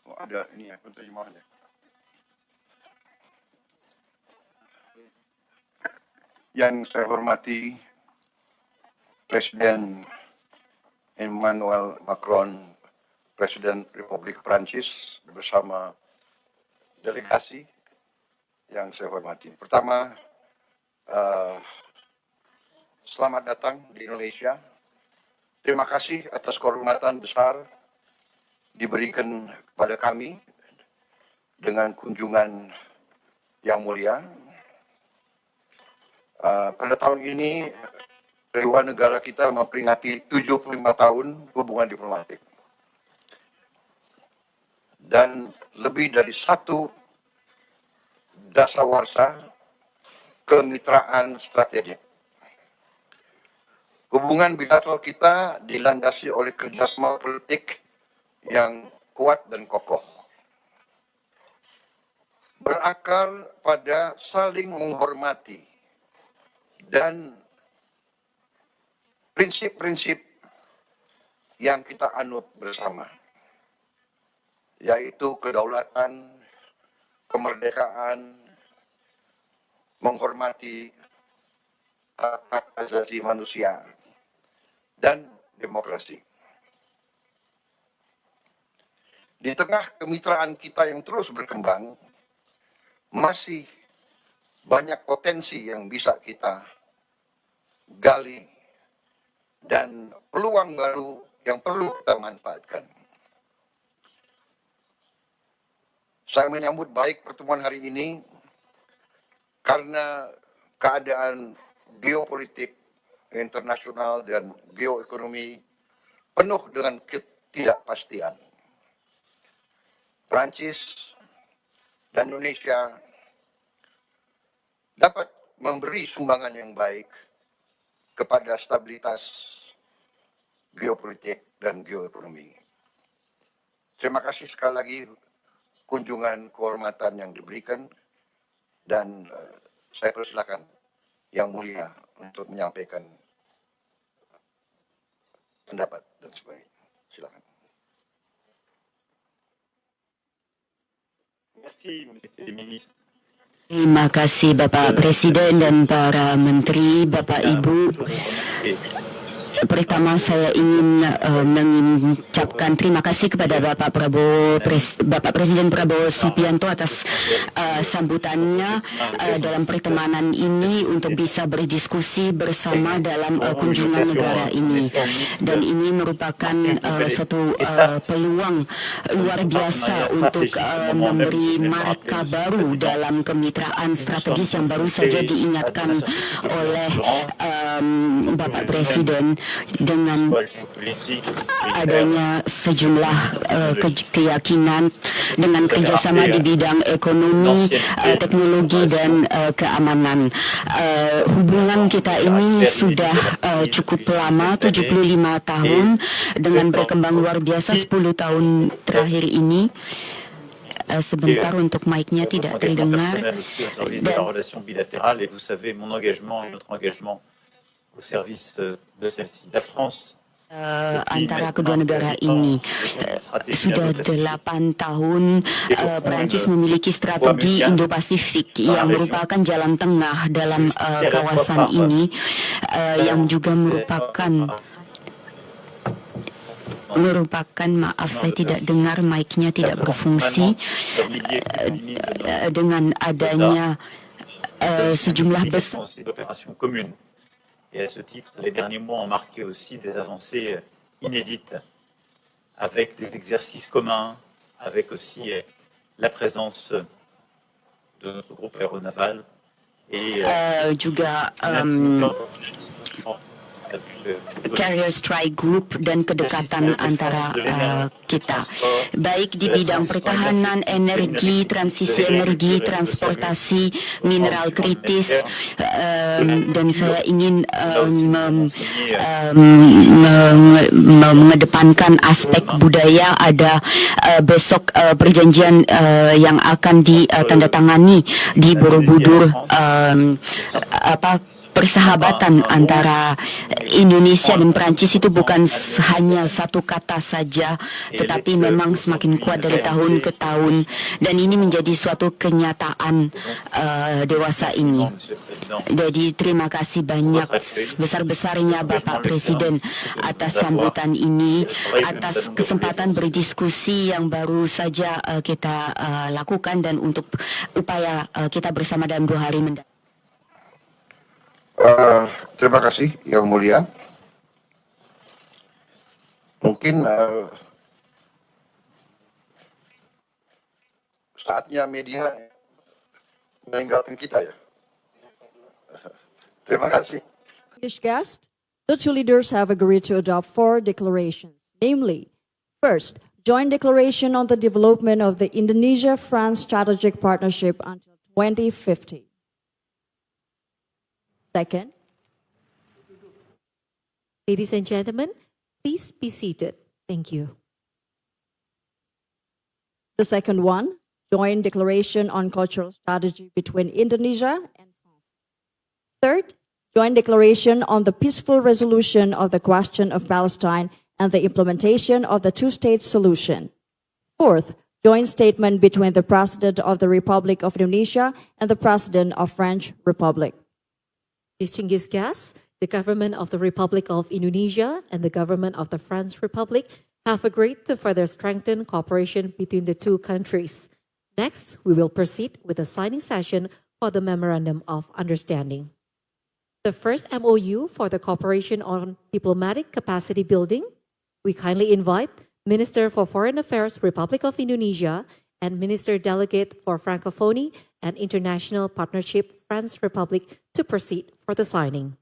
S4: oh, ada ini ya, penerjemahnya. Yang saya hormati Presiden Emmanuel Macron, Presiden Republik Prancis bersama delegasi yang saya hormati. Pertama, selamat datang di Indonesia. Terima kasih atas kehormatan besar diberikan kepada kami dengan kunjungan yang mulia. Pada tahun ini kedua negara kita memperingati 75 tahun hubungan diplomatik. Dan lebih dari satu dasawarsa kemitraan strategik. Hubungan bilateral kita dilandasi oleh kerjasama politik yang kuat dan kokoh. Berakar pada saling menghormati dan prinsip-prinsip yang kita anut bersama, yaitu kedaulatan, kemerdekaan, menghormati hak asasi manusia, dan demokrasi. Di tengah kemitraan kita yang terus berkembang, masih banyak potensi yang bisa kita gali dan peluang baru yang perlu kita manfaatkan. Saya menyambut baik pertemuan hari ini karena keadaan geopolitik internasional dan geoekonomi penuh dengan ketidakpastian. Prancis dan Indonesia dapat memberi sumbangan yang baik kepada stabilitas geopolitik dan geoekonomi. Terima kasih sekali lagi kunjungan kehormatan yang diberikan, dan saya persilakan Yang Mulia untuk menyampaikan pendapat dan sebagainya. Silakan.
S6: Terima kasih Bapak Presiden dan para Menteri, Bapak Ibu. Pertama saya ingin mengucapkan terima kasih kepada Bapak Presiden Prabowo Subianto atas sambutannya dalam pertemanan ini untuk bisa berdiskusi bersama dalam kunjungan negara ini. Dan ini merupakan suatu peluang luar biasa untuk memberi marka baru dalam kemitraan strategis yang baru saja diingatkan oleh Bapak Presiden, dengan adanya sejumlah keyakinan dengan kerjasama di bidang ekonomi, teknologi, dan keamanan. Hubungan kita ini sudah cukup lama, 75 tahun, dengan berkembang luar biasa 10 tahun terakhir ini. Sebentar untuk mic-nya tidak terdengar.
S7: Au service de celle-ci. La France
S6: antara kedua negara ini sudah 8 tahun. Perancis memiliki strategi Indo-Pasifik yang merupakan jalan tengah dalam kawasan ini, yang juga merupakan maaf saya tidak dengar, mic-nya tidak berfungsi. Dengan adanya sejumlah besar
S7: Et à ce titre, les derniers mois ont marqué aussi des avancées inédites, avec des exercices communs, avec aussi la présence de notre groupe aéronaval et
S6: juga Carrier Strike Group dan kedekatan antara kita, baik di bidang pertahanan, energi, transisi energi, transportasi, mineral kritis, dan saya ingin mengedepankan aspek budaya. Ada besok perjanjian yang akan ditandatangani di Borobudur, persahabatan antara Indonesia dan Perancis itu bukan hanya satu kata saja, tetapi memang semakin kuat dari tahun ke tahun, dan ini menjadi suatu kenyataan dewasa ini. Jadi terima kasih banyak besar-besarnya Bapak Presiden atas sambutan ini, atas kesempatan berdiskusi yang baru saja kita lakukan, dan untuk upaya kita bersama dalam 2 hari mendatang.
S4: Terima kasih Yang Mulia. Mungkin saatnya media meninggalkan kita ya. Terima kasih.
S8: Distinguished guest, the two leaders have agreed to adopt 4 declarations, namely, first, joint declaration on the development of the Indonesia-France strategic partnership until 2050. Second,
S9: Ladies and gentlemen, please be seated. Thank you.
S8: the second one, joint declaration on cultural strategy between Indonesia and France. Third, joint declaration on the peaceful resolution of the question of Palestine and the implementation of the two-state solution. Fourth, joint statement between the President of the Republic of Indonesia and the President of French Republic.
S9: Distinguished guests, the government of the Republic of Indonesia and the government of the French Republic have agreed to further strengthen cooperation between the two countries. Next, we will proceed with the signing session for the Memorandum of Understanding. The first MOU for the cooperation on diplomatic capacity building, we kindly invite Minister for Foreign Affairs, Republic of Indonesia, and Minister Delegate for Francophonie and International Partnership, French Republic, to proceed for the signing.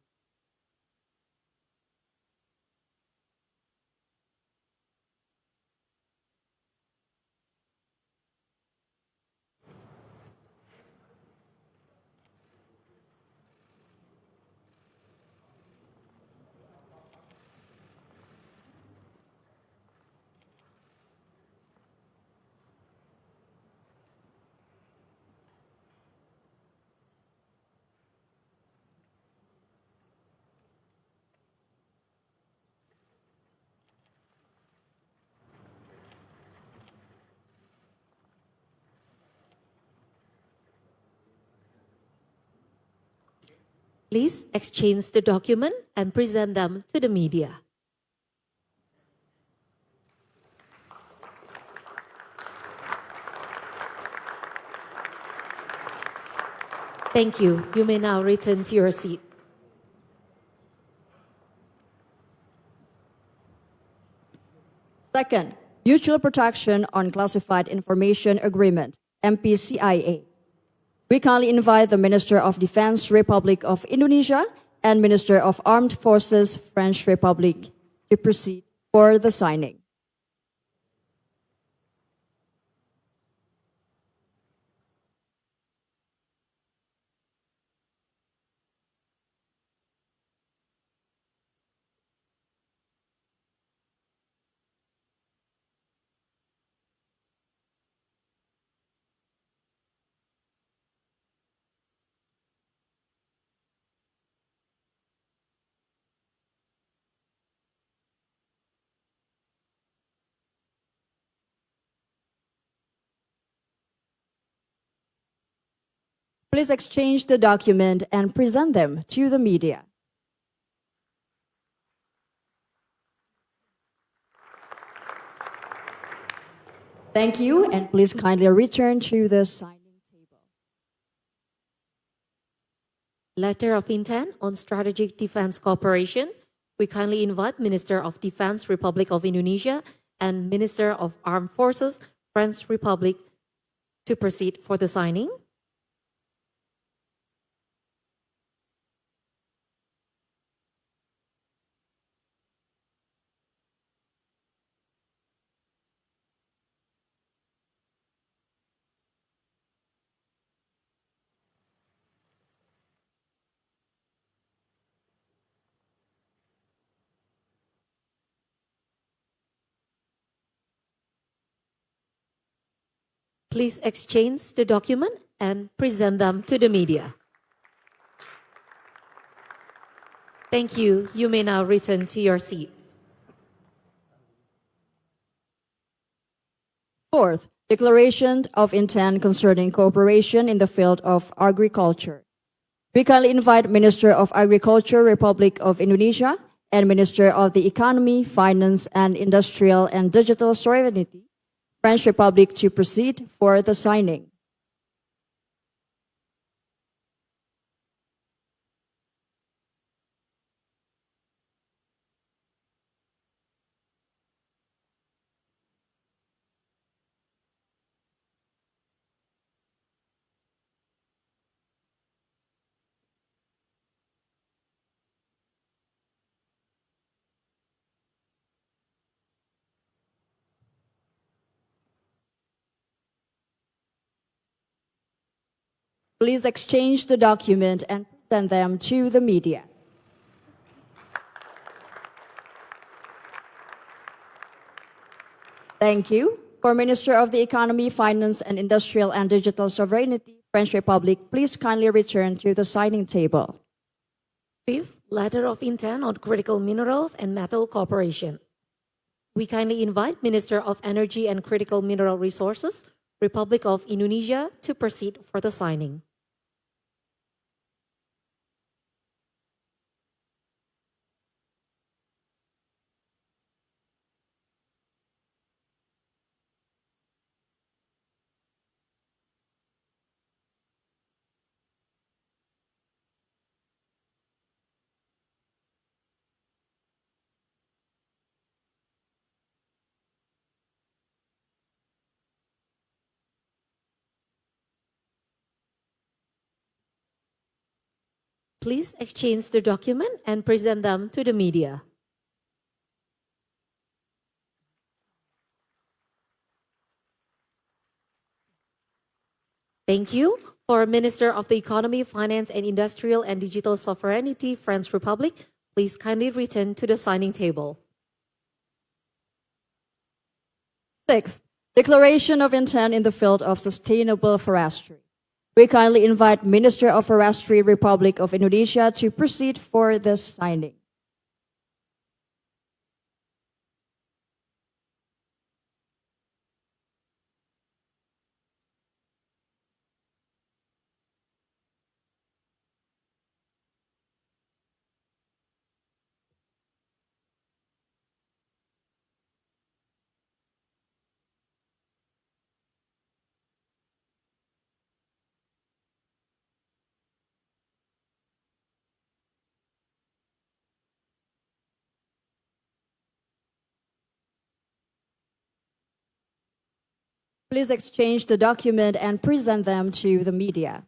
S9: Please exchange the document and present them to the media. Thank you. You may now return to your seat.
S8: Second, Mutual Protection on Classified Information Agreement, MPCIA. We kindly invite the Minister of Defense, Republic of Indonesia, and Minister of Armed Forces, French Republic, to proceed for the signing. Please exchange the document and present them to the media. Thank you, and please kindly return to the signing table.
S9: Letter of Intent on Strategic Defense Cooperation. We kindly invite Minister of Defense, Republic of Indonesia, and Minister of Armed Forces, French Republic, to proceed for the signing. Please exchange the document and present them to the media. Thank you. You may now return to your seat.
S8: Fourth, Declaration of Intent concerning cooperation in the field of agriculture. We kindly invite Minister of Agriculture, Republic of Indonesia, and Minister of the Economy, Finance, and Industrial and Digital Sovereignty, French Republic, to proceed for the signing. Please exchange the document and present them to the media. Thank you. For Minister of the Economy, Finance and Industrial and Digital Sovereignty, French Republic, please kindly return to the signing table.
S9: Fifth, letter of intent on critical minerals and metal cooperation. We kindly invite Minister of Energy and Critical Mineral Resources, Republic of Indonesia, to proceed for the signing. Please exchange the document and present them to the media. Thank you. For Minister of the Economy, Finance and Industrial and Digital Sovereignty, French Republic, please kindly return to the signing table.
S8: Sixth, declaration of intent in the field of sustainable forestry. We kindly invite Minister of Forestry, Republic of Indonesia, to proceed for this signing. Please exchange the document and present them to the media.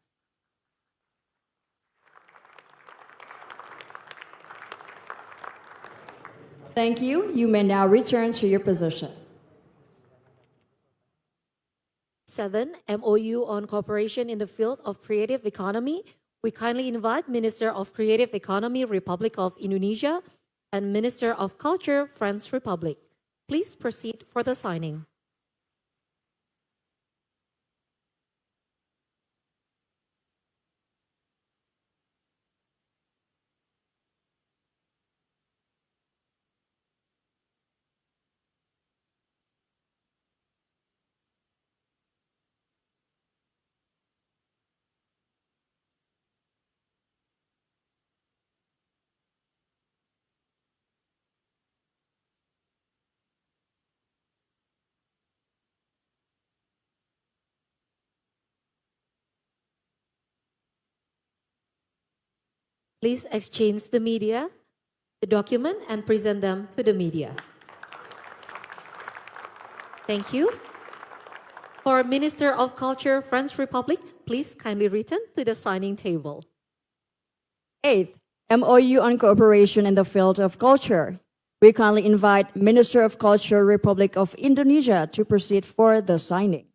S8: Thank you. You may now return to your position.
S9: 7. MOU on cooperation in the field of creative economy. We kindly invite Minister of Creative Economy, Republic of Indonesia, and Minister of Culture, French Republic. Please proceed for the signing. Please exchange the media, the document, and present them to the media. Thank you. For Minister of Culture, French Republic, please kindly return to the signing table.
S8: Eighth, MOU on cooperation in the field of culture. We kindly invite Minister of Culture, Republic of Indonesia, to proceed for the signing.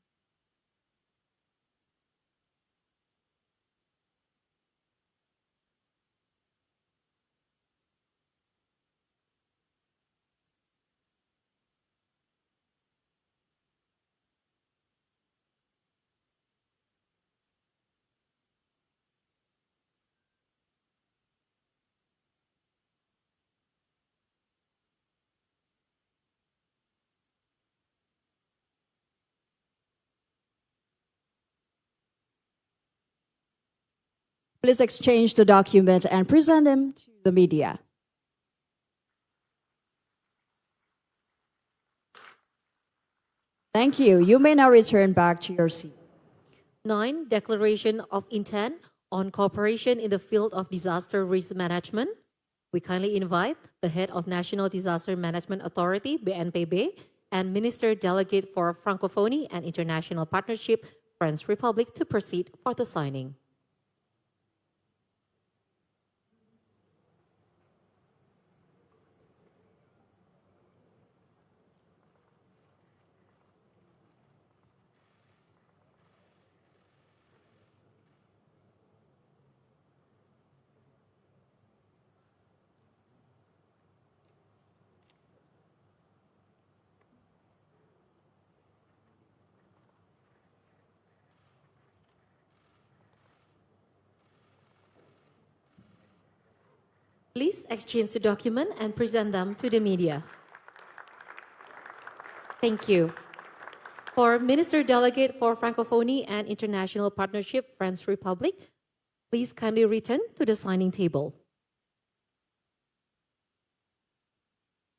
S8: Please exchange the document and present them to the media. Thank you. You may now return back to your seat.
S9: 9. Declaration of intent on cooperation in the field of disaster risk management. We kindly invite the head of National Disaster Management Authority, BNPB, and Minister Delegate for Francophonie and International Partnership, French Republic, to proceed for the signing. Please exchange the document and present them to the media. Thank you. For Minister Delegate for Francophonie and International Partnership, French Republic, please kindly return to the signing table.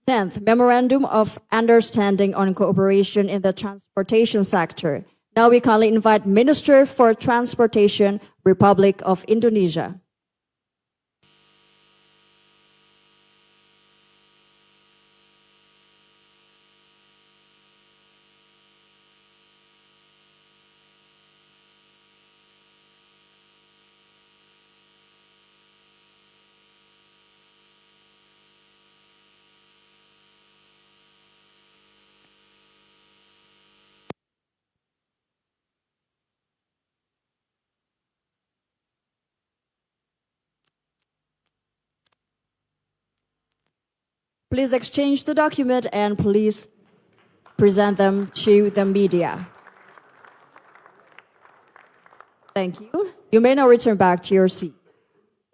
S8: 10th, Memorandum of Understanding on Cooperation in the Transportation Sector. Now we kindly invite Minister for Transportation, Republic of Indonesia. Please exchange the document and please present them to the media. Thank you. You may now return back to your seat.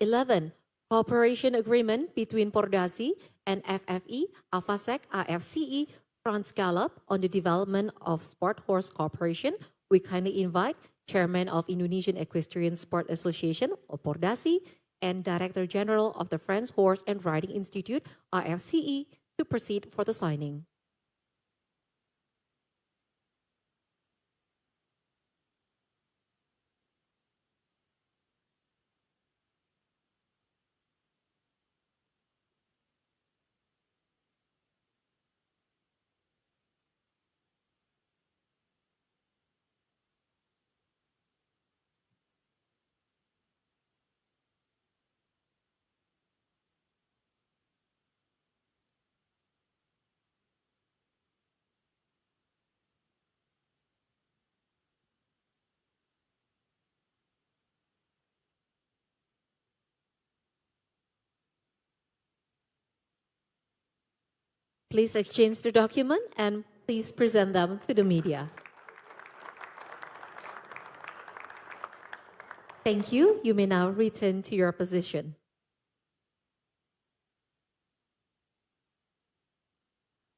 S9: 11. Cooperation Agreement between Pordasi and FFE, AFASEC, AFCE, France Gallop on the development of Sport Horse Cooperation. We kindly invite Chairman of Indonesian Equestrian Sport Association, or Pordasi, and Director General of the French Horse and Riding Institute, RFCE, to proceed for the signing. Please exchange the document and please present them to the media. Thank you. You may now return to your position.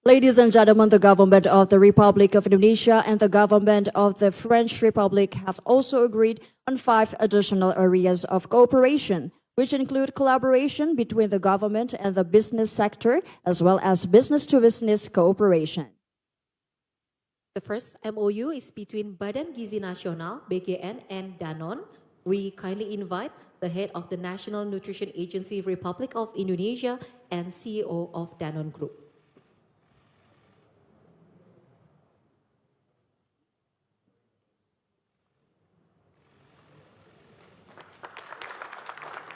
S8: Ladies and gentlemen, the government of the Republic of Indonesia and the government of the French Republic have also agreed on 5 additional areas of cooperation, which include collaboration between the government and the business sector, as well as business-to-business cooperation.
S9: The first MOU is between Badan Gizi Nasional, BGN, and Danone. We kindly invite the head of the National Nutrition Agency, Republic of Indonesia, and CEO of Danone Group.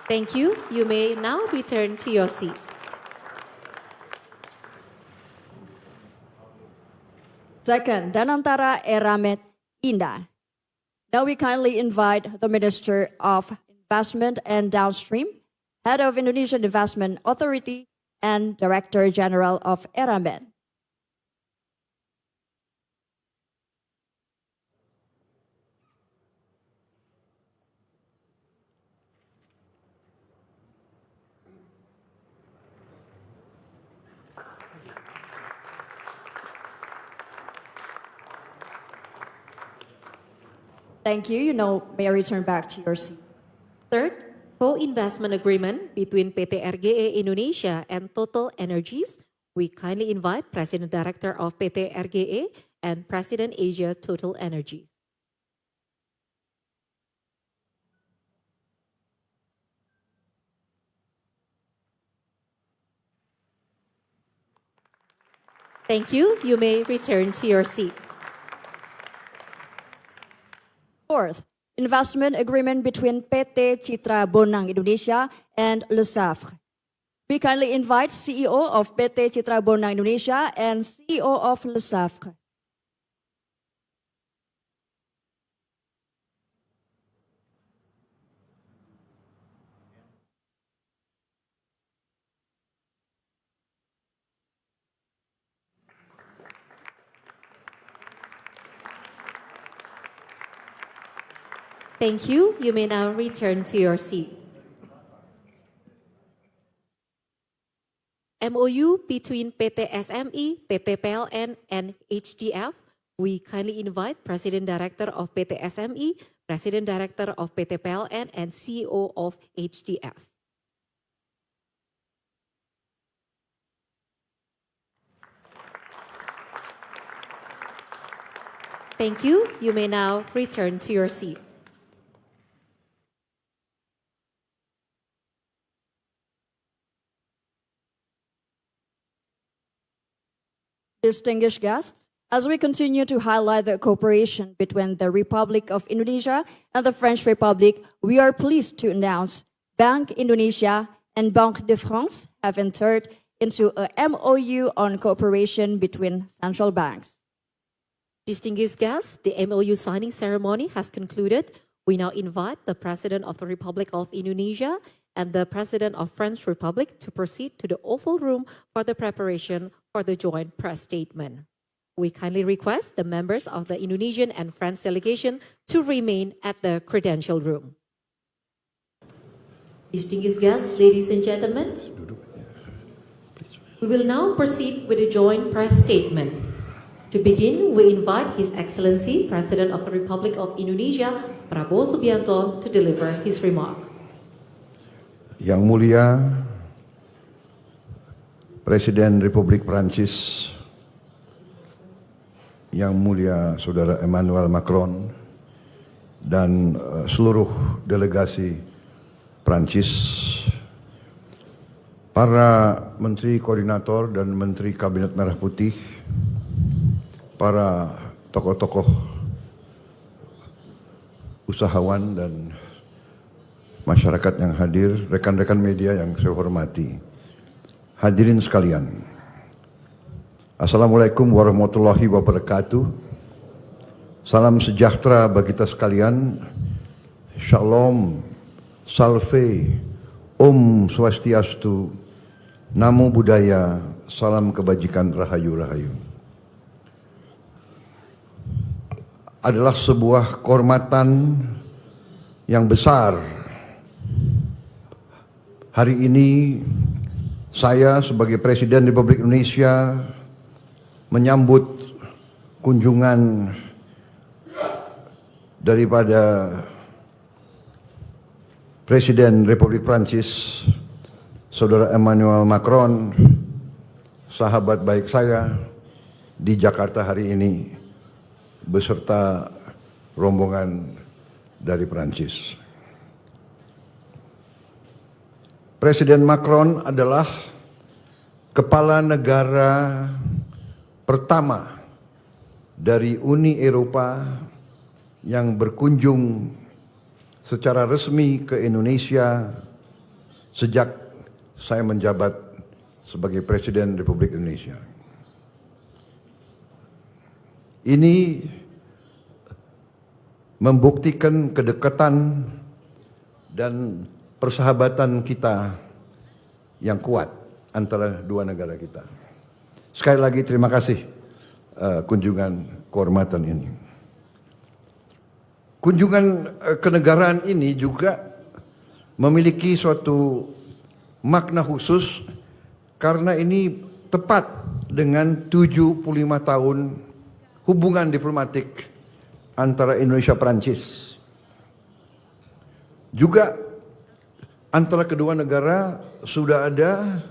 S9: Thank you. You may now return to your seat.
S8: Second, Danantara Eramet Indah. Now we kindly invite the Minister of Investment and Downstream, Head of Indonesian Investment Authority, and Director General of Eramet. Thank you. You may return back to your seat.
S9: Third, co-investment agreement between PT RGE Indonesia and Total Energies. We kindly invite President Director of PT RGE and President Asia Total Energies. Thank you. You may return to your seat.
S8: Fourth, investment agreement between PT Citra Bonang Indonesia and Le Safre. We kindly invite CEO of PT Citra Bonang Indonesia and CEO of Le Safre.
S9: Thank you. You may now return to your seat. MOU between PT SME, PT PLN, and HDF. We kindly invite President Director of PT SME, President Director of PT PLN, and CEO of HDF. Thank you. You may now return to your seat.
S8: Distinguished guests, as we continue to highlight the cooperation between the Republic of Indonesia and the French Republic, we are pleased to announce Bank Indonesia and Banque de France have entered into a MOU on cooperation between central banks.
S9: Distinguished guests, the MOU signing ceremony has concluded. We now invite the President of the Republic of Indonesia and the President of French Republic to proceed to the Oval Room for the preparation for the joint press statement. We kindly request the members of the Indonesian and French delegation to remain at the Credential Room. Distinguished guests, ladies and gentlemen, we will now proceed with the joint press statement. To begin, we invite His Excellency, President of the Republic of Indonesia, Prabowo Subianto, to deliver his remarks.
S4: Yang Mulia Presiden Republik Prancis, Yang Mulia Saudara Emmanuel Macron, dan seluruh delegasi Prancis, para Menteri Koordinator dan Menteri Kabinet Merah Putih, para tokoh-tokoh usahawan dan masyarakat yang hadir, rekan-rekan media yang saya hormati, hadirin sekalian. Assalamualaikum warahmatullahi wabarakatuh. Salam sejahtera bagi kita sekalian. Shalom, salve, Om Swastiastu, Namo Buddhaya, salam kebajikan, rahayu-rahayu. Adalah sebuah kehormatan yang besar. Hari ini saya sebagai Presiden Republik Indonesia menyambut kunjungan daripada Presiden Republik Prancis, Saudara Emmanuel Macron, sahabat baik saya di Jakarta hari ini, beserta rombongan dari Prancis. Presiden Macron adalah kepala negara pertama dari Uni Eropa yang berkunjung secara resmi ke Indonesia sejak saya menjabat sebagai Presiden Republik Indonesia. Ini membuktikan kedekatan dan persahabatan kita yang kuat antara dua negara kita. Sekali lagi terima kasih kunjungan kehormatan ini. Kunjungan kenegaraan ini juga memiliki suatu makna khusus karena ini tepat dengan 75 tahun hubungan diplomatik antara Indonesia-Prancis. Juga antara kedua negara sudah ada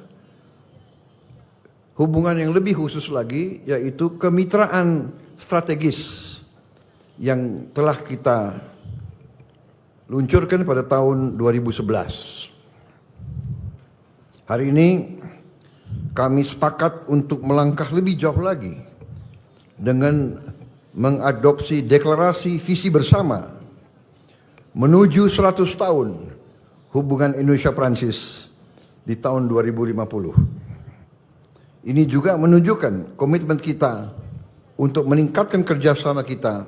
S4: hubungan yang lebih khusus lagi, yaitu kemitraan strategis yang telah kita luncurkan pada tahun 2011. Hari ini kami sepakat untuk melangkah lebih jauh lagi dengan mengadopsi deklarasi visi bersama menuju 100 tahun hubungan Indonesia-Prancis di tahun 2050. Ini juga menunjukkan komitmen kita untuk meningkatkan kerjasama kita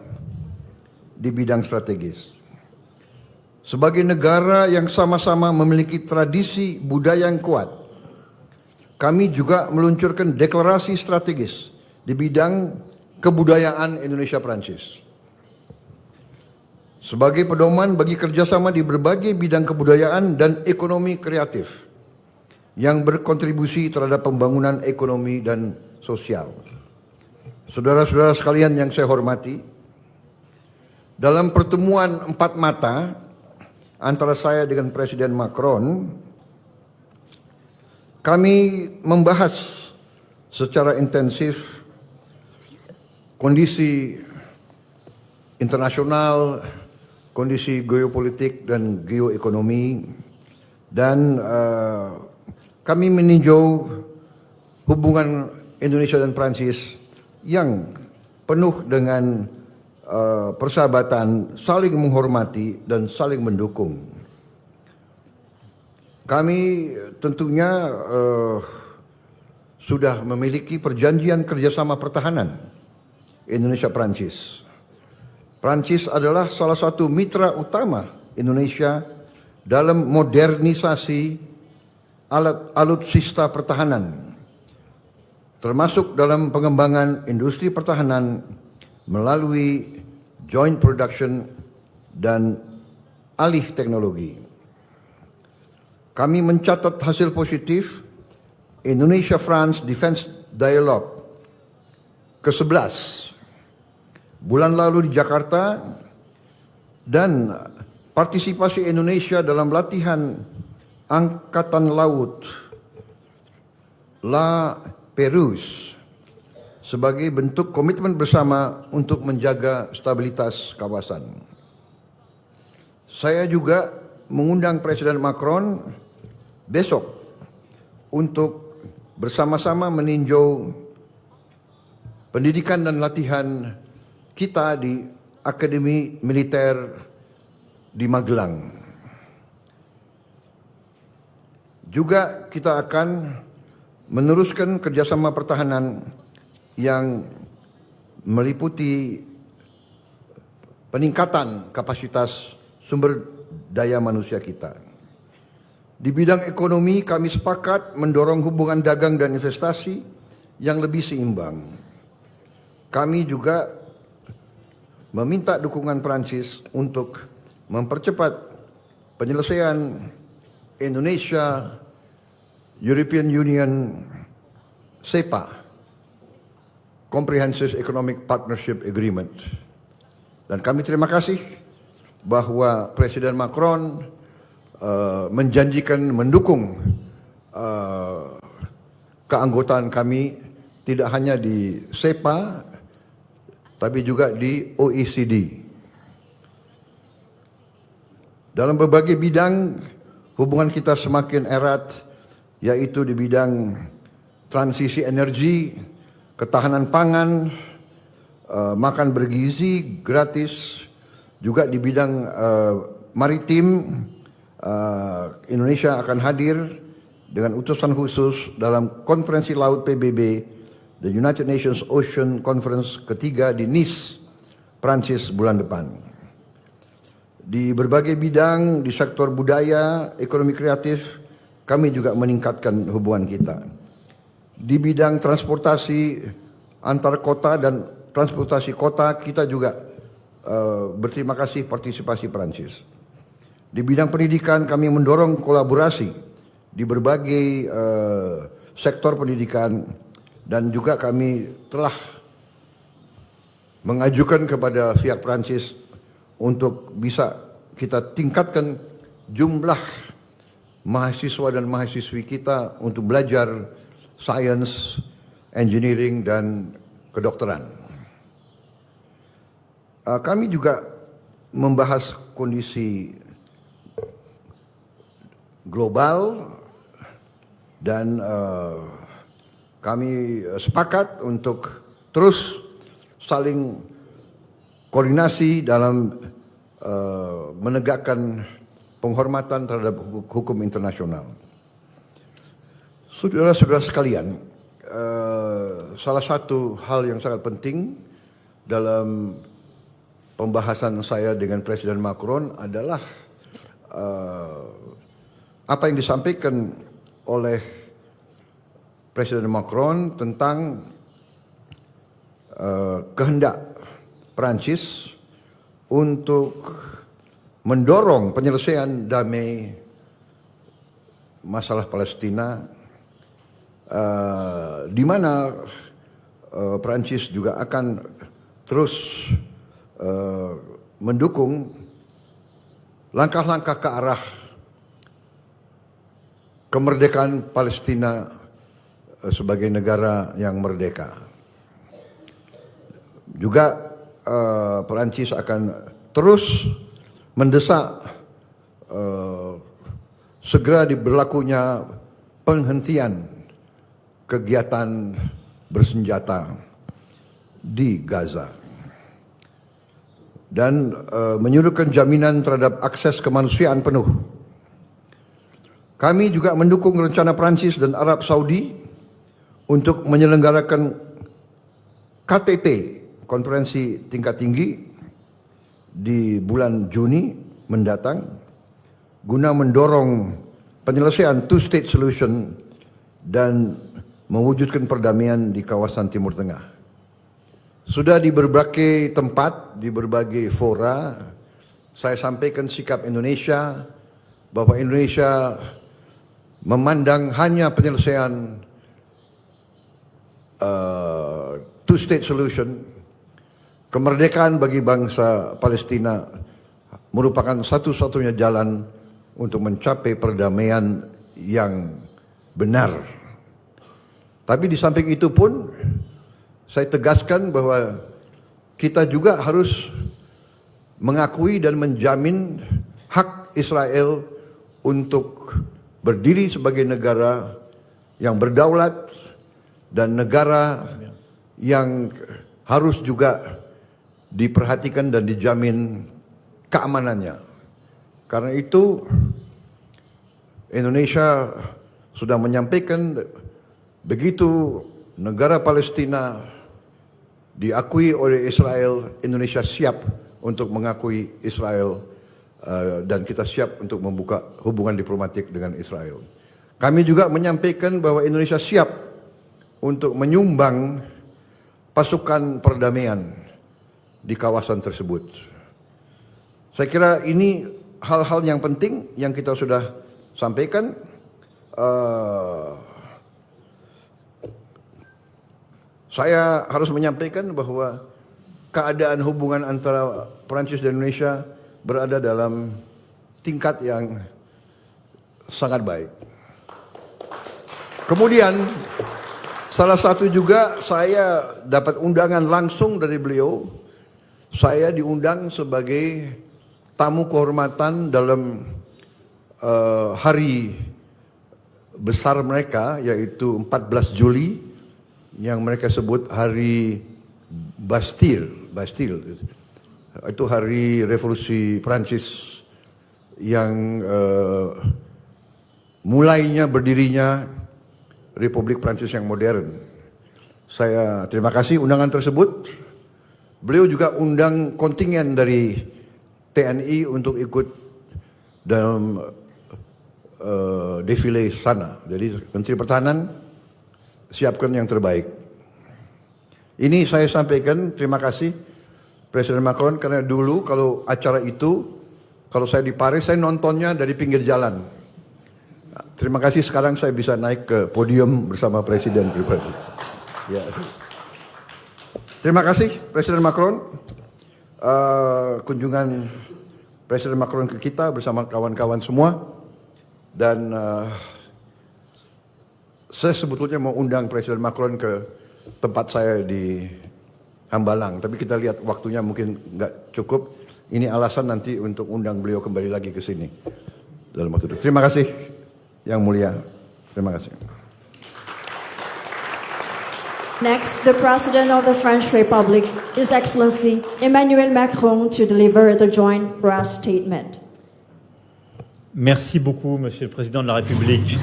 S4: di bidang strategis. Sebagai negara yang sama-sama memiliki tradisi budaya yang kuat, kami juga meluncurkan deklarasi strategis di bidang kebudayaan Indonesia-Prancis. Sebagai pedoman bagi kerjasama di berbagai bidang kebudayaan dan ekonomi kreatif, yang berkontribusi terhadap pembangunan ekonomi dan sosial. Saudara-saudara sekalian yang saya hormati, dalam pertemuan empat mata antara saya dengan Presiden Macron, kami membahas secara intensif kondisi internasional, kondisi geopolitik dan geoekonomi, dan kami meninjau hubungan Indonesia dan Prancis yang penuh dengan persahabatan, saling menghormati dan saling mendukung. Kami tentunya sudah memiliki perjanjian kerjasama pertahanan Indonesia-Prancis. Prancis adalah salah satu mitra utama Indonesia dalam modernisasi alutsista pertahanan, termasuk dalam pengembangan industri pertahanan melalui joint production dan alih teknologi. Kami mencatat hasil positif Indonesia-France Defense Dialogue ke-11 bulan lalu di Jakarta, dan partisipasi Indonesia dalam latihan Angkatan Laut La Pérouse sebagai bentuk komitmen bersama untuk menjaga stabilitas kawasan. Saya juga mengundang Presiden Macron besok untuk bersama-sama meninjau pendidikan dan latihan kita di Akademi Militer di Magelang. Juga kita akan meneruskan kerjasama pertahanan yang meliputi peningkatan kapasitas sumber daya manusia kita. Di bidang ekonomi kami sepakat mendorong hubungan dagang dan investasi yang lebih seimbang. Kami juga meminta dukungan Prancis untuk mempercepat penyelesaian Indonesia European Union CEPA, Comprehensive Economic Partnership Agreement. Dan kami terima kasih bahwa Presiden Macron menjanjikan mendukung keanggotaan kami tidak hanya di CEPA tapi juga di OECD. Dalam berbagai bidang hubungan kita semakin erat, yaitu di bidang transisi energi, ketahanan pangan, makan bergizi gratis, juga di bidang maritim. Indonesia akan hadir dengan utusan khusus dalam konferensi laut PBB, The United Nations Ocean Conference ketiga di Nice, Prancis bulan depan. Di berbagai bidang, di sektor budaya, ekonomi kreatif, kami juga meningkatkan hubungan kita. Di bidang transportasi antar kota dan transportasi kota, kita juga berterima kasih partisipasi Prancis. Di bidang pendidikan kami mendorong kolaborasi di berbagai sektor pendidikan, dan juga kami telah mengajukan kepada pihak Prancis untuk bisa kita tingkatkan jumlah mahasiswa dan mahasiswi kita untuk belajar sains, engineering, dan kedokteran. Kami juga membahas kondisi global dan kami sepakat untuk terus saling koordinasi dalam menegakkan penghormatan terhadap hukum internasional. Saudara-saudara sekalian, salah satu hal yang sangat penting dalam pembahasan saya dengan Presiden Macron adalah apa yang disampaikan oleh Presiden Macron tentang kehendak Prancis untuk mendorong penyelesaian damai masalah Palestina, di mana Perancis juga akan terus mendukung langkah-langkah ke arah kemerdekaan Palestina sebagai negara yang merdeka. Juga Perancis akan terus mendesak segera diberlakunya penghentian kegiatan bersenjata di Gaza dan menyuruhkan jaminan terhadap akses kemanusiaan penuh. Kami juga mendukung rencana Perancis dan Arab Saudi untuk menyelenggarakan KTT, konferensi tingkat tinggi, di bulan Juni mendatang guna mendorong penyelesaian two-state solution dan mewujudkan perdamaian di kawasan Timur Tengah. Sudah di berbagai tempat, di berbagai fora, saya sampaikan sikap Indonesia bahwa Indonesia memandang hanya penyelesaian two-state solution, kemerdekaan bagi bangsa Palestina merupakan satu-satunya jalan untuk mencapai perdamaian yang benar. Tapi di samping itu pun saya tegaskan bahwa kita juga harus mengakui dan menjamin hak Israel untuk berdiri sebagai negara yang berdaulat dan negara yang harus juga diperhatikan dan dijamin keamanannya. Karena itu Indonesia sudah menyampaikan begitu negara Palestina diakui oleh Israel, Indonesia siap untuk mengakui Israel dan kita siap untuk membuka hubungan diplomatik dengan Israel. Kami juga menyampaikan bahwa Indonesia siap untuk menyumbang pasukan perdamaian di kawasan tersebut. Saya kira ini hal-hal yang penting yang kita sudah sampaikan. Saya harus menyampaikan bahwa keadaan hubungan antara Perancis dan Indonesia berada dalam tingkat yang sangat baik. Kemudian salah satu juga saya dapat undangan langsung dari beliau. Saya diundang sebagai tamu kehormatan dalam hari besar mereka, yaitu 14 Juli yang mereka sebut hari Bastille. Itu hari revolusi Prancis yang mulainya berdirinya Republik Prancis yang modern. Saya terima kasih undangan tersebut. Beliau juga undang kontingen dari TNI untuk ikut dalam defile sana. Jadi Menteri Pertahanan siapkan yang terbaik. Ini saya sampaikan terima kasih Presiden Macron, karena dulu kalau acara itu, kalau saya di Paris, saya nontonnya dari pinggir jalan. Terima kasih sekarang saya bisa naik ke podium bersama Presiden. Ya. Terima kasih Presiden Macron. Kunjungan Presiden Macron ke kita bersama kawan-kawan semua. Dan saya sebetulnya mau undang Presiden Macron ke tempat saya di Hambalang. Tapi kita lihat waktunya mungkin nggak cukup. Ini alasan nanti untuk undang beliau kembali lagi ke sini dalam waktu itu. Terima kasih Yang Mulia. Terima kasih.
S8: Next, the President of the French Republic, His Excellency Emmanuel Macron, to deliver the joint press statement.
S7: Merci beaucoup, Monsieur le Président de la République.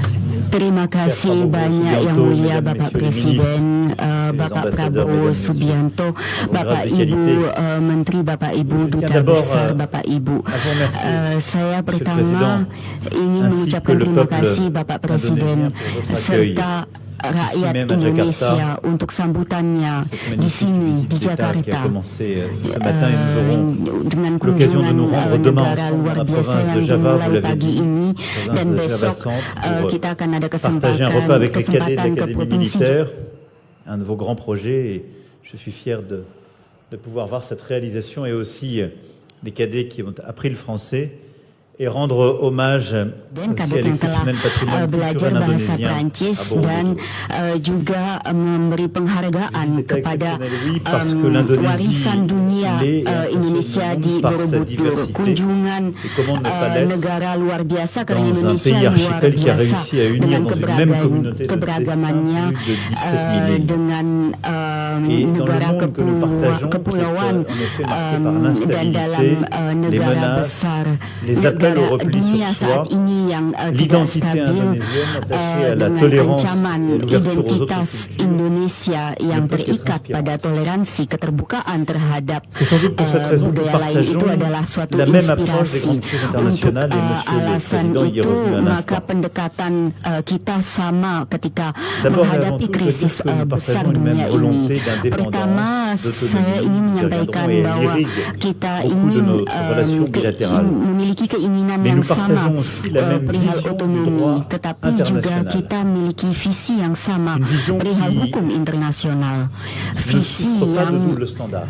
S6: Terima kasih banyak Yang Mulia Bapak Presiden, Bapak Prabowo Subianto, Bapak Ibu Menteri, Bapak Ibu Duta Besar, Bapak Ibu. Saya pertama ingin mengucapkan terima kasih Bapak Presiden serta rakyat
S7: même à
S6: Indonesia
S7: Jakarta,
S6: untuk sambutannya
S7: cette
S6: di sini di
S7: magnifique visite d'État qui a
S6: Jakarta.
S7: commencé ce matin et nous aurons
S6: Dengan
S7: l'occasion de
S6: kunjungan
S7: nous rendre demain
S6: negara
S7: ensemble
S6: luar
S7: dans la
S6: biasa
S7: province de
S6: yang
S7: Java, vous
S6: dimulai
S7: l'avez
S6: pagi
S7: dit,
S6: ini,
S7: province
S6: dan
S7: de
S6: besok
S7: Java Centre, pour
S6: kita akan ada
S7: partager un repas avec les cadets de
S6: kesempatan ke
S7: l'Académie
S6: provinsi
S7: militaire, un de vos grands projets, et je suis fier de pouvoir voir cette réalisation et aussi les cadets qui ont appris le français et rendre hommage
S6: dan
S7: aussi à
S6: kadet yang telah
S7: l'exceptionnel patrimoine
S6: belajar
S7: culturel
S6: bahasa
S7: indonésien
S6: Prancis
S7: à
S6: dan
S7: Borobudur.
S6: juga memberi penghargaan
S7: Visite d'État
S6: kepada
S7: exceptionnelle, oui, parce que l'Indonésie
S6: warisan dunia
S7: l'est
S6: Indonesia di
S7: par sa
S6: Borobudur.
S7: diversité.
S6: Kunjungan
S7: Et comment ne pas l'être
S6: negara luar biasa karena
S7: dans un
S6: Indonesia
S7: pays
S6: luar
S7: archipel qui a
S6: biasa
S7: réussi à unir
S6: dengan
S7: dans une même communauté de
S6: keberagamannya
S7: destin plus de 17 milliers.
S6: dengan
S7: Et dans le
S6: negara
S7: monde que nous partageons, qui est
S6: kepulauan
S7: en effet marqué par
S6: dan
S7: l'instabilité,
S6: dalam
S7: les
S6: negara
S7: menaces,
S6: besar
S7: les appels au repli
S6: dunia
S7: sur soi,
S6: saat ini yang tidak
S7: l'identité
S6: stabil
S7: indonésienne attachée à la
S6: dengan
S7: tolérance
S6: ancaman
S7: et à l'ouverture aux autres
S6: identitas
S7: cultures.
S6: Indonesia yang
S7: ne peut qu'être
S6: terikat
S7: inspirante.
S6: pada toleransi keterbukaan terhadap
S7: C'est sans doute pour cette raison que nous
S6: budaya lain itu
S7: partageons
S6: adalah suatu
S7: la même approche des
S6: inspirasi.
S7: grandes crises
S6: Untuk
S7: internationales et Monsieur le
S6: alasan
S7: Président y est
S6: itu
S7: revenu à
S6: maka
S7: l'instant.
S6: pendekatan kita sama ketika
S7: D'abord et avant
S6: menghadapi
S7: tout, je veux
S6: krisis
S7: dire que nous
S6: besar
S7: partageons une même
S6: dunia
S7: volonté
S6: ini.
S7: d'indépendance,
S6: Pertama, saya
S7: d'autonomie,
S6: ingin
S7: qui
S6: menyampaikan
S7: reviendront et
S6: bahwa
S7: irriguent
S6: kita
S7: beaucoup de
S6: ingin
S7: nos relations bilatérales.
S6: memiliki keinginan
S7: Mais
S6: yang
S7: nous
S6: sama
S7: partageons aussi la même
S6: perihal
S7: vision du
S6: otonomi,
S7: droit
S6: tetapi juga
S7: international.
S6: kita memiliki visi yang sama
S7: Une vision
S6: perihal
S7: qui
S6: hukum internasional.
S7: Ne
S6: Visi
S7: souffre pas de
S6: yang
S7: double standard.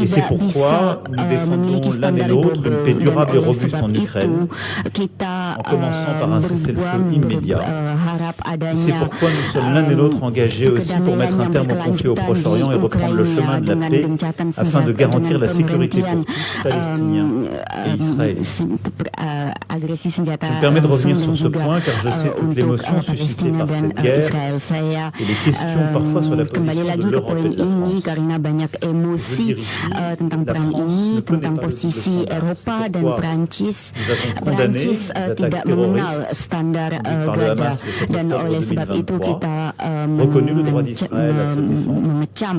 S7: Et c'est
S6: tidak bisa
S7: pourquoi nous
S6: memiliki
S7: défendons l'un et
S6: standar
S7: l'autre une paix
S6: double,
S7: durable et
S6: dan oleh
S7: robuste
S6: sebab
S7: en Ukraine,
S6: itu kita
S7: en commençant par un cessez-le-feu immédiat.
S6: berharap
S7: Et c'est
S6: adanya
S7: pourquoi nous sommes l'un et l'autre engagés aussi pour mettre un terme au conflit au Proche-Orient et reprendre le chemin de la paix afin de garantir la sécurité pour tous, Palestiniens et Israéliens.
S6: agresi senjata
S7: Je me permets de revenir
S6: langsung
S7: sur ce
S6: dan juga,
S7: point car je sais toute
S6: untuk
S7: l'émotion suscitée
S6: Palestina
S7: par
S6: dan
S7: cette guerre
S6: Israel. Saya
S7: et les questions parfois sur la
S6: kembali
S7: position
S6: lagi
S7: de
S6: ke
S7: l'Europe
S6: poin
S7: et de la
S6: ini
S7: France.
S6: karena banyak emosi
S7: Je veux dire ici,
S6: tentang
S7: la
S6: perang
S7: France
S6: ini,
S7: ne connaît
S6: tentang
S7: pas le
S6: posisi
S7: double standard.
S6: Eropa
S7: C'est
S6: dan
S7: pourquoi
S6: Prancis.
S7: nous avons condamné
S6: Prancis
S7: les attaques
S6: tidak mengenal
S7: terroristes
S6: standar
S7: conduites par le
S6: gada
S7: Hamas le 7
S6: dan
S7: octobre
S6: oleh sebab itu
S7: 2023,
S6: kita
S7: reconnu le droit d'Israël à se défendre.
S6: mengecam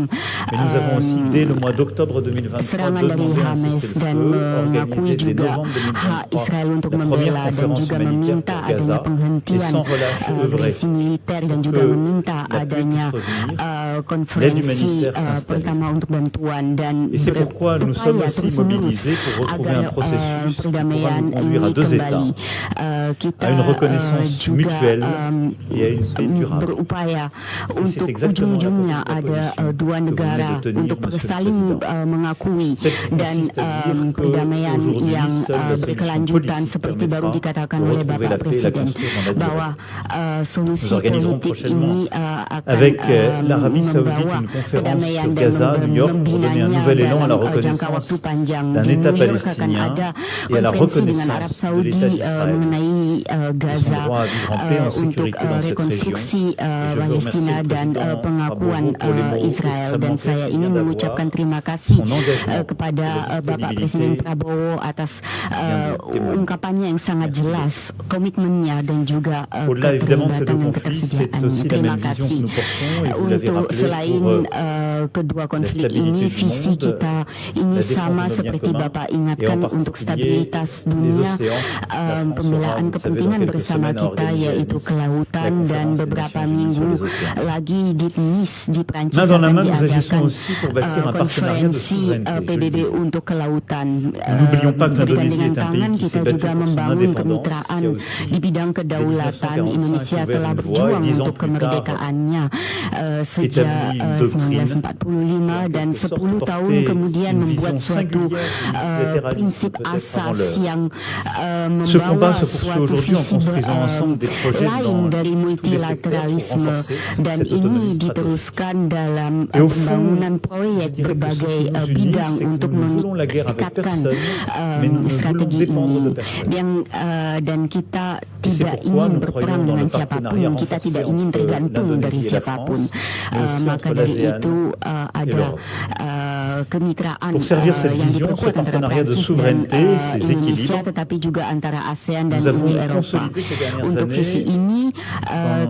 S7: Mais nous avons aussi, dès le mois d'octobre 2023,
S6: serangan dari
S7: demandé un
S6: Hamas dan
S7: cessez-le-feu
S6: mengakui
S7: organisé dès
S6: juga
S7: novembre
S6: hak
S7: 2023,
S6: Israel untuk
S7: la première
S6: membela dan
S7: conférence
S6: juga
S7: humanitaire
S6: meminta
S7: pour
S6: adanya
S7: Gaza, et
S6: penghentian
S7: sans relâche œuvrer
S6: agresi militer dan
S7: pour
S6: juga
S7: que
S6: meminta
S7: la paix
S6: adanya
S7: puisse revenir, l'aide
S6: konferensi
S7: humanitaire s'installe.
S6: pertama untuk bantuan dan
S7: Et c'est pourquoi nous sommes
S6: berupaya
S7: aussi
S6: terus-menerus
S7: mobilisés pour retrouver un
S6: agar
S7: processus qui pourra
S6: perdamaian
S7: nous conduire à
S6: ini
S7: deux
S6: kembali.
S7: États,
S6: Kita
S7: à une reconnaissance
S6: juga
S7: mutuelle et à une paix durable.
S6: berupaya
S7: Et
S6: untuk
S7: c'est exactement
S6: ujung-ujungnya
S7: la
S6: ada
S7: position
S6: dua
S7: que vous venez
S6: negara
S7: de tenir,
S6: untuk
S7: Monsieur le
S6: saling
S7: Président.
S6: mengakui
S7: Celle qui
S6: dan
S7: consiste à dire que
S6: perdamaian
S7: aujourd'hui,
S6: yang
S7: seule la solution
S6: berkelanjutan
S7: politique
S6: seperti baru
S7: permettra
S6: dikatakan
S7: de
S6: oleh
S7: retrouver
S6: Bapak
S7: la paix et la
S6: Presiden
S7: construire dans la durée.
S6: bahwa solusi
S7: Nous organiserons
S6: politik
S7: prochainement
S6: ini akan
S7: avec l'Arabie Saoudite
S6: membawa
S7: une conférence
S6: perdamaian
S7: sur
S6: dan
S7: Gaza, New York, pour donner un
S6: membinanya
S7: nouvel élan à la
S6: dalam jangka
S7: reconnaissance
S6: waktu panjang.
S7: d'un
S6: Di
S7: État
S6: New York akan
S7: palestinien
S6: ada
S7: et à la
S6: konferensi dengan Arab
S7: reconnaissance de
S6: Saudi
S7: l'État d'Israël
S6: mengenai
S7: et son
S6: Gaza
S7: droit à vivre en paix et en
S6: untuk
S7: sécurité dans cette région.
S6: rekonstruksi
S7: Et je veux
S6: Palestina
S7: remercier le
S6: dan
S7: Président
S6: pengakuan
S7: Prabowo pour les mots
S6: Israel dan
S7: extrêmement
S6: saya
S7: clairs qu'il
S6: ingin
S7: vient d'avoir,
S6: mengucapkan terima kasih
S7: son engagement
S6: kepada
S7: et la
S6: Bapak
S7: disponibilité
S6: Presiden Prabowo atas
S7: vient de témoigner.
S6: ungkapannya yang sangat jelas, komitmennya dan juga
S7: Au-delà évidemment de ces deux
S6: keterlibatan dan
S7: conflits, c'est
S6: ketersediaan.
S7: aussi la
S6: Terima
S7: même vision
S6: kasih.
S7: que nous portons et vous l'avez
S6: Untuk
S7: rappelé
S6: selain
S7: pour
S6: kedua konflik
S7: stabilité
S6: ini,
S7: du
S6: visi
S7: monde,
S6: kita ini
S7: la défense
S6: sama
S7: de nos biens
S6: seperti
S7: communs,
S6: Bapak
S7: et en
S6: ingatkan untuk
S7: particulier
S6: stabilitas
S7: les
S6: dunia,
S7: océans. La France
S6: pembelaan
S7: aura, vous savez,
S6: kepentingan
S7: dans quelques
S6: bersama
S7: semaines à
S6: kita
S7: organiser à
S6: yaitu
S7: Nice
S6: kelautan
S7: la
S6: dan
S7: conférence des
S6: beberapa
S7: Nations Unies sur
S6: minggu
S7: les océans.
S6: lagi di Nice di Prancis
S7: Main dans la
S6: akan
S7: main, nous agissons
S6: diadakan
S7: aussi pour bâtir un partenariat de
S6: konferensi
S7: souveraineté. Je le
S6: PBB
S7: disais.
S6: untuk kelautan.
S7: N'oublions pas que l'Indonésie
S6: Bergandengan
S7: est un pays
S6: tangan
S7: qui
S6: kita
S7: s'est battu
S6: juga
S7: pour son
S6: membangun
S7: indépendance,
S6: kemitraan
S7: qui a aussi,
S6: di bidang
S7: dès
S6: kedaulatan.
S7: 1945,
S6: Indonesia
S7: ouvert
S6: telah
S7: une voie,
S6: berjuang
S7: et 10 ans
S6: untuk
S7: plus tard,
S6: kemerdekaannya sejak
S7: établi une doctrine
S6: 1945 dan 10 tahun
S7: porter
S6: kemudian
S7: une
S6: membuat
S7: vision
S6: suatu
S7: singulière du multilatéralisme,
S6: prinsip
S7: peut-être avant
S6: asas
S7: l'heure.
S6: yang
S7: Ce combat
S6: membawa
S7: se poursuit
S6: suatu
S7: aujourd'hui en
S6: visi
S7: construisant ensemble des projets
S6: lain
S7: dans
S6: dari
S7: tous les secteurs pour
S6: multilateralisme
S7: renforcer
S6: dan
S7: cette
S6: ini
S7: autonomie stratégique.
S6: diteruskan dalam
S7: Et au fond,
S6: pembangunan
S7: je
S6: proyek
S7: dirais que ce
S6: berbagai
S7: qui nous unit,
S6: bidang
S7: c'est que
S6: untuk
S7: nous voulons la guerre avec
S6: meningkatkan
S7: personne, mais nous ne voulons
S6: strategi
S7: dépendre
S6: ini
S7: de personne.
S6: dan kita
S7: Et c'est
S6: tidak
S7: pourquoi
S6: ingin
S7: nous
S6: berperang
S7: croyons dans
S6: dengan
S7: le partenariat
S6: siapapun, kita
S7: renforcé
S6: tidak ingin
S7: entre
S6: tergantung dari
S7: l'Indonésie et la
S6: siapapun.
S7: France, mais aussi
S6: Maka
S7: entre
S6: dari
S7: l'ASEAN
S6: itu
S7: et
S6: ada
S7: l'Europe.
S6: kemitraan
S7: Pour servir cette
S6: yang
S7: vision, ce
S6: diperkuat antara
S7: partenariat de
S6: Prancis
S7: souveraineté,
S6: dan
S7: ces
S6: Indonesia,
S7: équilibres,
S6: tetapi juga antara ASEAN dan
S7: nous avons
S6: Uni Eropa.
S7: consolidé ces dernières
S6: Untuk
S7: années
S6: visi ini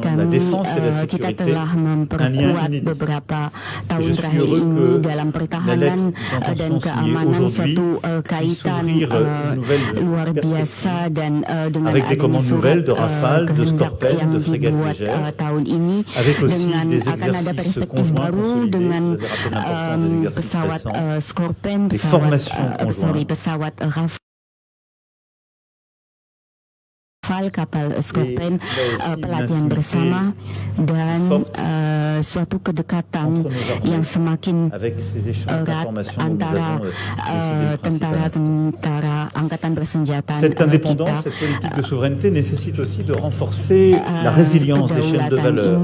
S7: dans la défense et la
S6: kita
S7: sécurité
S6: telah memperkuat
S7: inédit.
S6: beberapa tahun
S7: Je suis
S6: terakhir
S7: heureux
S6: ini
S7: que
S6: dalam
S7: la
S6: pertahanan
S7: lettre
S6: dan
S7: d'intention signée
S6: keamanan,
S7: aujourd'hui
S6: suatu
S7: puisse
S6: kaitan
S7: ouvrir une nouvelle
S6: luar
S7: perspective
S6: biasa dan dengan
S7: avec des
S6: adanya
S7: commandes
S6: surat
S7: nouvelles de Rafale, de
S6: kehendak
S7: Scorpène,
S6: yang
S7: de frégates
S6: dibuat
S7: légères,
S6: tahun ini,
S7: avec aussi
S6: dengan
S7: des
S6: akan ada
S7: exercices
S6: perspektif
S7: conjoints
S6: baru
S7: consolidés.
S6: dengan
S7: Vous avez rappelé l'importance des exercices
S6: pesawat
S7: récents,
S6: Scorpène,
S7: des
S6: pesawat
S7: formations conjointes.
S6: pesawat Rafale, kapal Scorpien, pelatihan bersama, dan suatu kedekatan yang semakin erat antara tentara angkatan bersenjata
S7: Cette indépendance,
S6: kita.
S7: cette politique de souveraineté nécessite aussi de renforcer la résilience des chaînes de valeur,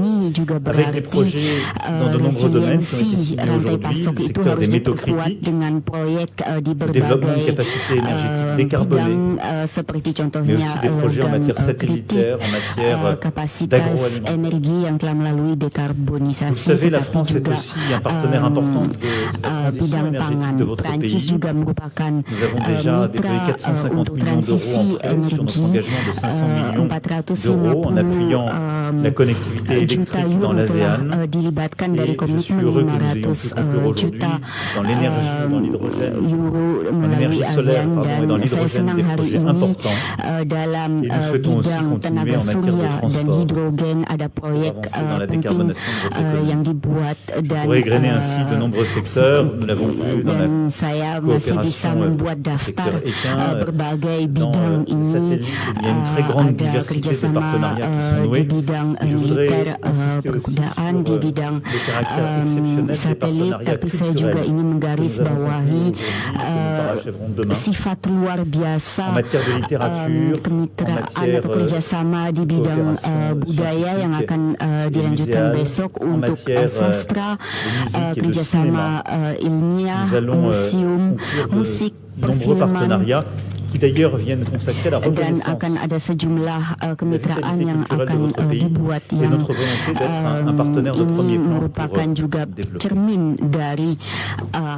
S7: avec des projets dans de nombreux domaines qui ont été signés aujourd'hui, le secteur des métaux critiques, le développement de capacités énergétiques décarbonées, mais aussi des projets en matière satellitaire, en matière d'agroalimentaire. Vous savez, la France est aussi un partenaire important de la transition énergétique de votre pays. Nous avons déjà déployé 450 millions d'euros en prêt sur notre engagement de 500 millions d'euros en appuyant la connectivité électrique dans l'ASEAN. Et je suis heureux que nous ayons pu conclure aujourd'hui dans l'énergie, dans l'hydrogène, dans l'énergie solaire, et dans l'hydrogène des projets importants. Et nous souhaitons aussi continuer en matière de transport pour avancer dans la décarbonation de votre économie. Pour égrener ainsi de nombreux secteurs, nous l'avons vu dans la coopération du secteur équin, dans le satellite, il y a une très grande diversité de partenariats qui sont noués. Et je voudrais insister aussi sur le caractère exceptionnel des partenariats culturels que nous avons parachèverons demain en matière de littérature, en matière
S6: kerjasama di bidang budaya yang akan dilanjutkan besok untuk sastra, kerjasama ilmiah, museum, musik, perfilman,
S7: qui d'ailleurs viennent consacrer la
S6: dan
S7: reconnaissance
S6: akan ada sejumlah kemitraan yang akan dibuat
S7: et
S6: yang
S7: notre volonté d'être un partenaire de premier plan
S6: merupakan
S7: pour
S6: juga
S7: développer.
S6: cermin dari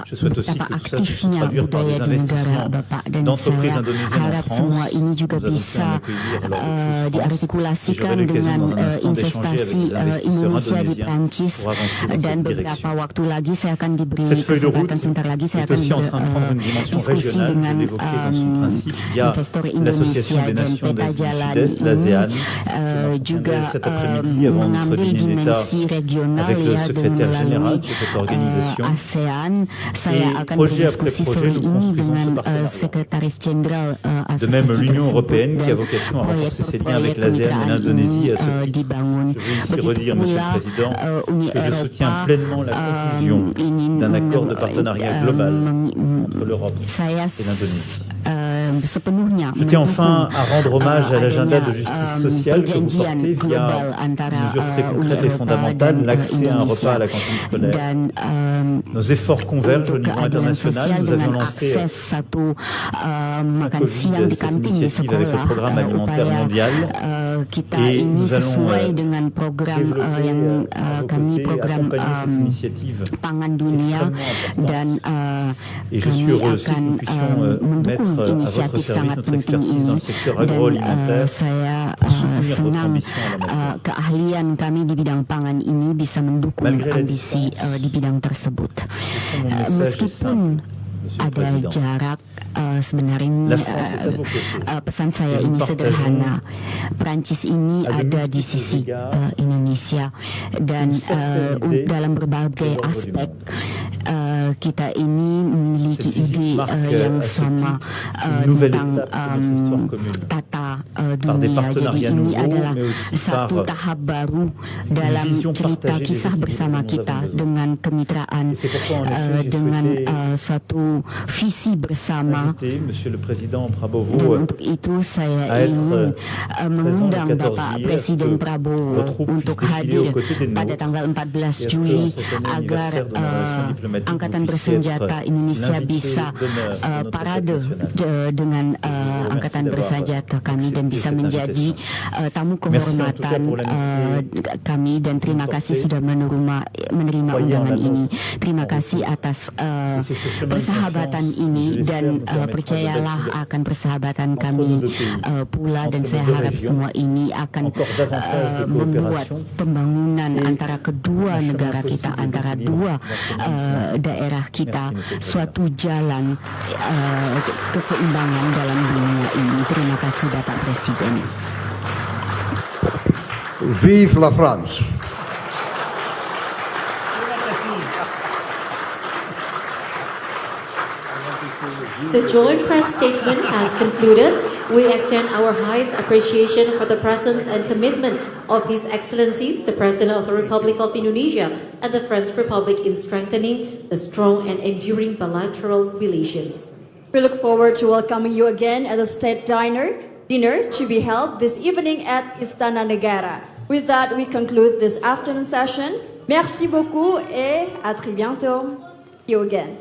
S7: Je souhaite aussi
S6: betapa
S7: que tout ça puisse se
S6: aktifnya
S7: traduire par
S6: budaya
S7: des
S6: di negara
S7: investissements
S6: Bapak, dan
S7: d'entreprises
S6: saya
S7: indonésiennes en
S6: harap
S7: France.
S6: semua ini juga
S7: Nous avons pu
S6: bisa
S7: en accueillir lors de Choose France.
S6: diartikulasikan
S7: Et j'aurai l'occasion
S6: dengan
S7: dans un instant
S6: investasi
S7: d'échanger avec des
S6: Indonesia di
S7: investisseurs
S6: Prancis,
S7: pour avancer dans
S6: dan
S7: cette
S6: beberapa
S7: direction.
S6: waktu lagi saya akan diberi
S7: Cette feuille de route
S6: kesempatan, sebentar lagi saya
S7: est
S6: akan
S7: aussi en train de prendre une dimension
S6: berdiskusi
S7: régionale, je
S6: dengan
S7: l'évoquais dans son principe, via
S6: investor
S7: l'Association
S6: Indonesia,
S7: des
S6: dan
S7: Nations
S6: peta
S7: du
S6: jalan
S7: Sud-Est,
S6: ini
S7: l'ASEAN,
S6: juga
S7: cet après-midi avant notre
S6: mengambil
S7: dîner d'État
S6: dimensi regional
S7: avec le
S6: ya, dengan
S7: secrétaire général
S6: melalui
S7: de cette organisation.
S6: ASEAN. Saya
S7: Et
S6: akan
S7: projet
S6: berdiskusi
S7: après
S6: sore
S7: projet, nous
S6: ini
S7: construisons
S6: dengan
S7: ce partenariat.
S6: sekretaris jenderal
S7: De même,
S6: asosiasi
S7: l'Union
S6: tersebut,
S7: européenne qui a
S6: dan
S7: vocation à renforcer ses liens avec
S6: proyek
S7: l'ASEAN et
S6: kemitraan
S7: l'Indonésie
S6: ini
S7: à ce titre.
S6: dibangun.
S7: Je veux ici
S6: Begitu
S7: redire, Monsieur
S6: pula
S7: le Président,
S6: Uni
S7: que je soutiens
S6: Eropa
S7: pleinement la conclusion d'un accord de partenariat global entre l'Europe
S6: saya
S7: et l'Indonésie.
S6: sepenuhnya
S7: Je tiens enfin
S6: mendukung
S7: à rendre hommage à l'agenda
S6: adanya,
S7: de justice sociale que vous
S6: perjanjian
S7: portez
S6: global
S7: via
S6: antara
S7: une mesure très
S6: Uni
S7: concrète et
S6: Eropa
S7: fondamentale,
S6: dan
S7: l'accès à un
S6: Indonesia.
S7: repas à la cantine scolaire.
S6: Dan
S7: Nos efforts convergent au
S6: untuk
S7: niveau
S6: keadilan
S7: international.
S6: sosial
S7: Nous avions
S6: dengan
S7: lancé
S6: akses satu makan
S7: Covid,
S6: siang di
S7: cette
S6: kantin di
S7: initiative avec le
S6: sekolah,
S7: programme alimentaire
S6: upaya
S7: mondial.
S6: kita
S7: Et
S6: ini
S7: nous allons
S6: sesuai dengan program
S7: développer
S6: yang
S7: à vos
S6: kami
S7: côtés,
S6: program
S7: accompagner cette initiative
S6: pangan dunia,
S7: extrêmement importante.
S6: dan
S7: Et je
S6: kami
S7: suis heureux aussi que
S6: akan
S7: nous puissions
S6: mendukung
S7: mettre à votre
S6: inisiatif
S7: service
S6: sangat
S7: notre
S6: penting
S7: expertise dans
S6: ini,
S7: le secteur
S6: dan
S7: agroalimentaire
S6: saya
S7: pour soutenir votre
S6: senang
S7: ambition en la matière.
S6: keahlian kami di bidang pangan ini bisa mendukung
S7: Malgré la
S6: ambisi di bidang tersebut.
S7: Ce sont mon message
S6: Meskipun
S7: simple, Monsieur le
S6: ada
S7: Président.
S6: jarak, sebenarnya
S7: La France est à vos côtés.
S6: pesan saya
S7: Et nous
S6: ini
S7: partageons
S6: sederhana. Prancis ini
S7: à de
S6: ada di
S7: multiples
S6: sisi
S7: égards
S6: Indonesia, dan
S7: une certaine idée
S6: dalam berbagai
S7: de l'ordre du
S6: aspek
S7: monde.
S6: kita ini memiliki
S7: Cette visite
S6: ide
S7: marque
S6: yang
S7: à ce
S6: sama
S7: titre une nouvelle
S6: tentang
S7: étape de notre histoire commune.
S6: tata
S7: Par des
S6: dunia. Jadi
S7: partenariats
S6: ini
S7: nouveaux,
S6: adalah
S7: mais aussi
S6: satu
S7: par
S6: tahap baru dalam
S7: vision
S6: cerita
S7: partagée des
S6: kisah
S7: équilibres
S6: bersama
S7: dont nous
S6: kita
S7: avons besoin.
S6: dengan kemitraan,
S7: Et c'est pourquoi, en effet, j'ai
S6: dengan
S7: souhaité
S6: suatu visi bersama.
S7: Invité Monsieur le Président
S6: Dan
S7: Prabowo
S6: untuk itu saya
S7: à être
S6: ingin mengundang
S7: présent le 14
S6: Bapak
S7: juillet,
S6: Presiden
S7: à ce que
S6: Prabowo
S7: vos troupes
S6: untuk
S7: puissent défiler
S6: hadir
S7: aux côtés des
S6: pada
S7: nôtres
S6: tanggal 14
S7: et à ce que,
S6: Juli
S7: en cette année
S6: agar
S7: anniversaire de nos relations diplomatiques,
S6: Angkatan Angkatan Bersenjata Indonesia bisa parade dengan Angkatan Bersenjata kami dan bisa menjadi tamu kehormatan kami, dan terima kasih sudah menerima undangan ini. Terima kasih atas persahabatan ini, dan percayalah akan persahabatan kami pula, dan saya harap semua ini akan membuat pembangunan antara kedua negara kita, antara dua daerah kita, suatu jalan keseimbangan dalam dunia ini. Terima kasih Bapak Presiden.
S2: Vive la France.
S9: The joint press statement has concluded. We extend our highest appreciation for the presence and commitment of His Excellencies, the President of the Republic of Indonesia and the French Republic in strengthening the strong and enduring bilateral relations.
S8: We look forward to welcoming you again at the state dinner to be held this evening at Istana Negara. With that, we conclude this afternoon session. Merci beaucoup et à très bientôt. See you again.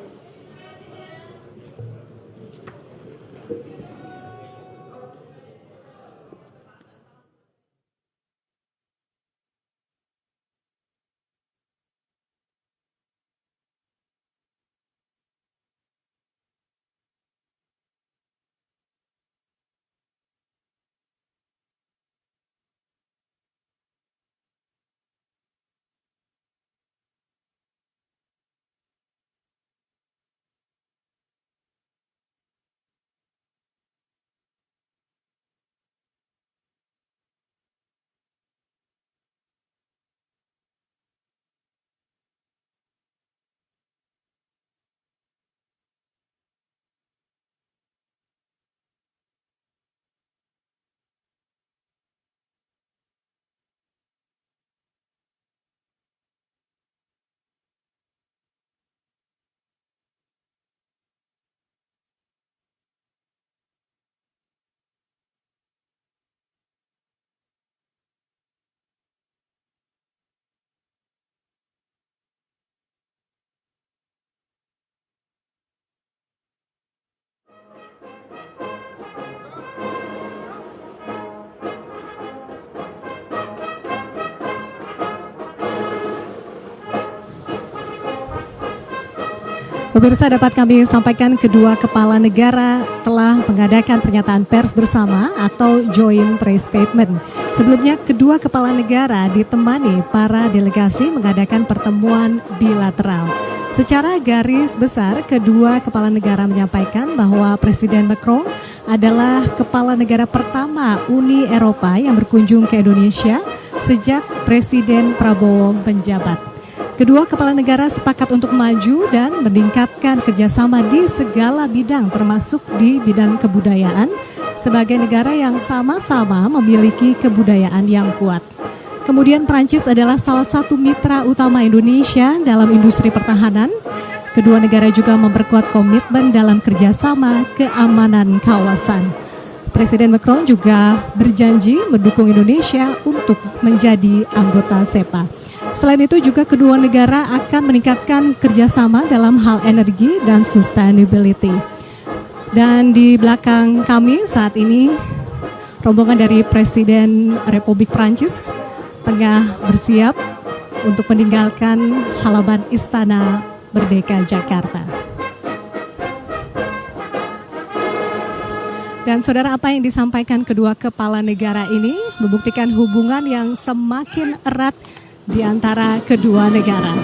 S1: Pemirsa, dapat kami sampaikan kedua kepala negara telah mengadakan pernyataan pers bersama atau joint press statement. Sebelumnya kedua kepala negara ditemani para delegasi mengadakan pertemuan bilateral. Secara garis besar, kedua kepala negara menyampaikan bahwa Presiden Macron adalah kepala negara pertama Uni Eropa yang berkunjung ke Indonesia sejak Presiden Prabowo menjabat. Kedua kepala negara sepakat untuk maju dan meningkatkan kerjasama di segala bidang, termasuk di bidang kebudayaan, sebagai negara yang sama-sama memiliki kebudayaan yang kuat. Kemudian Prancis adalah salah satu mitra utama Indonesia dalam industri pertahanan. Kedua negara juga memperkuat komitmen dalam kerjasama keamanan kawasan. Presiden Macron juga berjanji mendukung Indonesia untuk menjadi anggota SEPA. Selain itu juga kedua negara akan meningkatkan kerjasama dalam hal energi dan sustainability. Dan di belakang kami saat ini rombongan dari Presiden Republik Prancis tengah bersiap untuk meninggalkan halaman Istana Merdeka Jakarta. Dan saudara, apa yang disampaikan kedua kepala negara ini membuktikan hubungan yang semakin erat di antara kedua negara.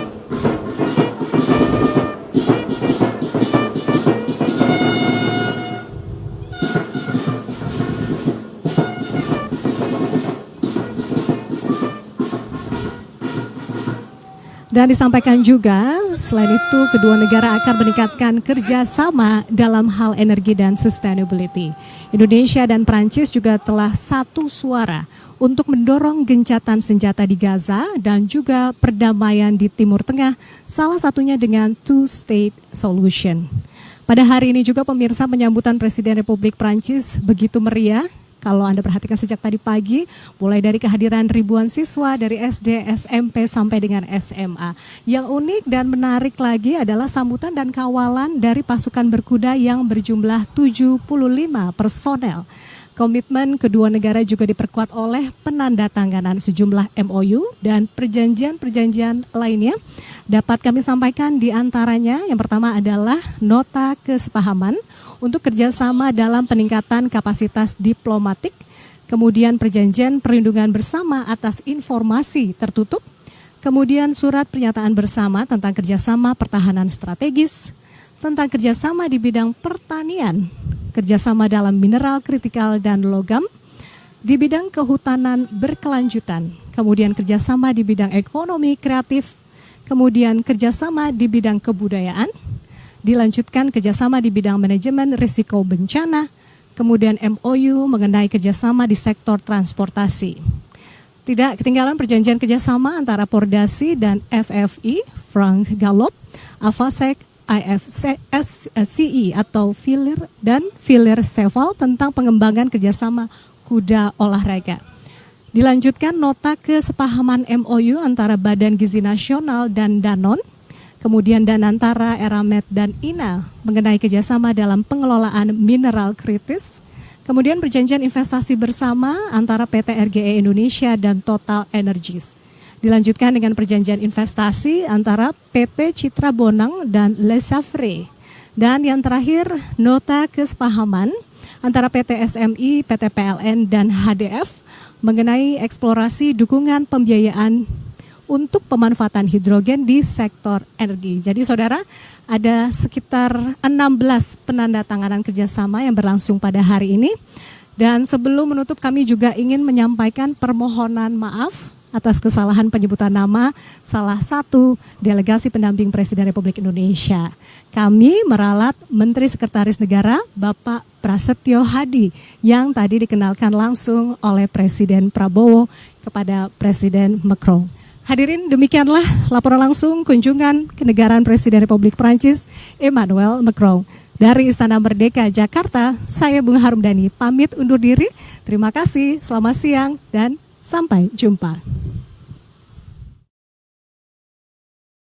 S1: Dan disampaikan juga, selain itu kedua negara akan meningkatkan kerjasama dalam hal energi dan sustainability. Indonesia dan Prancis juga telah satu suara untuk mendorong gencatan senjata di Gaza dan juga perdamaian di Timur Tengah, salah satunya dengan two-state solution. Pada hari ini juga pemirsa, penyambutan Presiden Republik Prancis begitu meriah Kalau Anda perhatikan sejak tadi pagi, mulai dari kehadiran ribuan siswa dari SD, SMP sampai dengan SMA. Yang unik dan menarik lagi adalah sambutan dan kawalan dari pasukan berkuda yang berjumlah 75 personel. Komitmen kedua negara juga diperkuat oleh penandatanganan sejumlah MOU dan perjanjian-perjanjian lainnya. Dapat kami sampaikan di antaranya, yang pertama adalah nota kesepahaman untuk kerjasama dalam peningkatan kapasitas diplomatik, kemudian perjanjian perlindungan bersama atas informasi tertutup, kemudian surat pernyataan bersama tentang kerjasama pertahanan strategis, tentang kerjasama di bidang pertanian, kerjasama dalam mineral kritikal dan logam, di bidang kehutanan berkelanjutan, kemudian kerjasama di bidang ekonomi kreatif, kemudian kerjasama di bidang kebudayaan, dilanjutkan kerjasama di bidang manajemen risiko bencana, kemudian MOU mengenai kerjasama di sektor transportasi. Tidak ketinggalan perjanjian kerjasama antara Pordasi dan FFI, Frank Gallop, Avasek, IFSCE atau Filir dan Filir Seval tentang pengembangan kerjasama kuda olahraga. Dilanjutkan nota kesepahaman MOU antara Badan Gizi Nasional dan Danon, kemudian Danantara, Eramet, dan INA mengenai kerjasama dalam pengelolaan mineral kritis, kemudian perjanjian investasi bersama antara PT RGE Indonesia dan Total Energies. Dilanjutkan dengan perjanjian investasi antara PT Citra Bonang dan Lesafre. Dan yang terakhir, nota kesepahaman antara PT SMI, PT PLN, dan HDF mengenai eksplorasi dukungan pembiayaan untuk pemanfaatan hidrogen di sektor energi. Jadi saudara, ada sekitar 16 penandatanganan kerjasama yang berlangsung pada hari ini. Dan sebelum menutup, kami juga ingin menyampaikan permohonan maaf atas kesalahan penyebutan nama salah satu delegasi pendamping Presiden Republik Indonesia. Kami meralat Menteri Sekretaris Negara Bapak Prasetyo Hadi yang tadi dikenalkan langsung oleh Presiden Prabowo kepada Presiden Macron. Hadirin, demikianlah laporan langsung kunjungan kenegaraan Presiden Republik Prancis Emmanuel Macron. Dari Istana Merdeka Jakarta, saya Bung Harumdani pamit undur diri. Terima kasih, selamat siang dan sampai jumpa.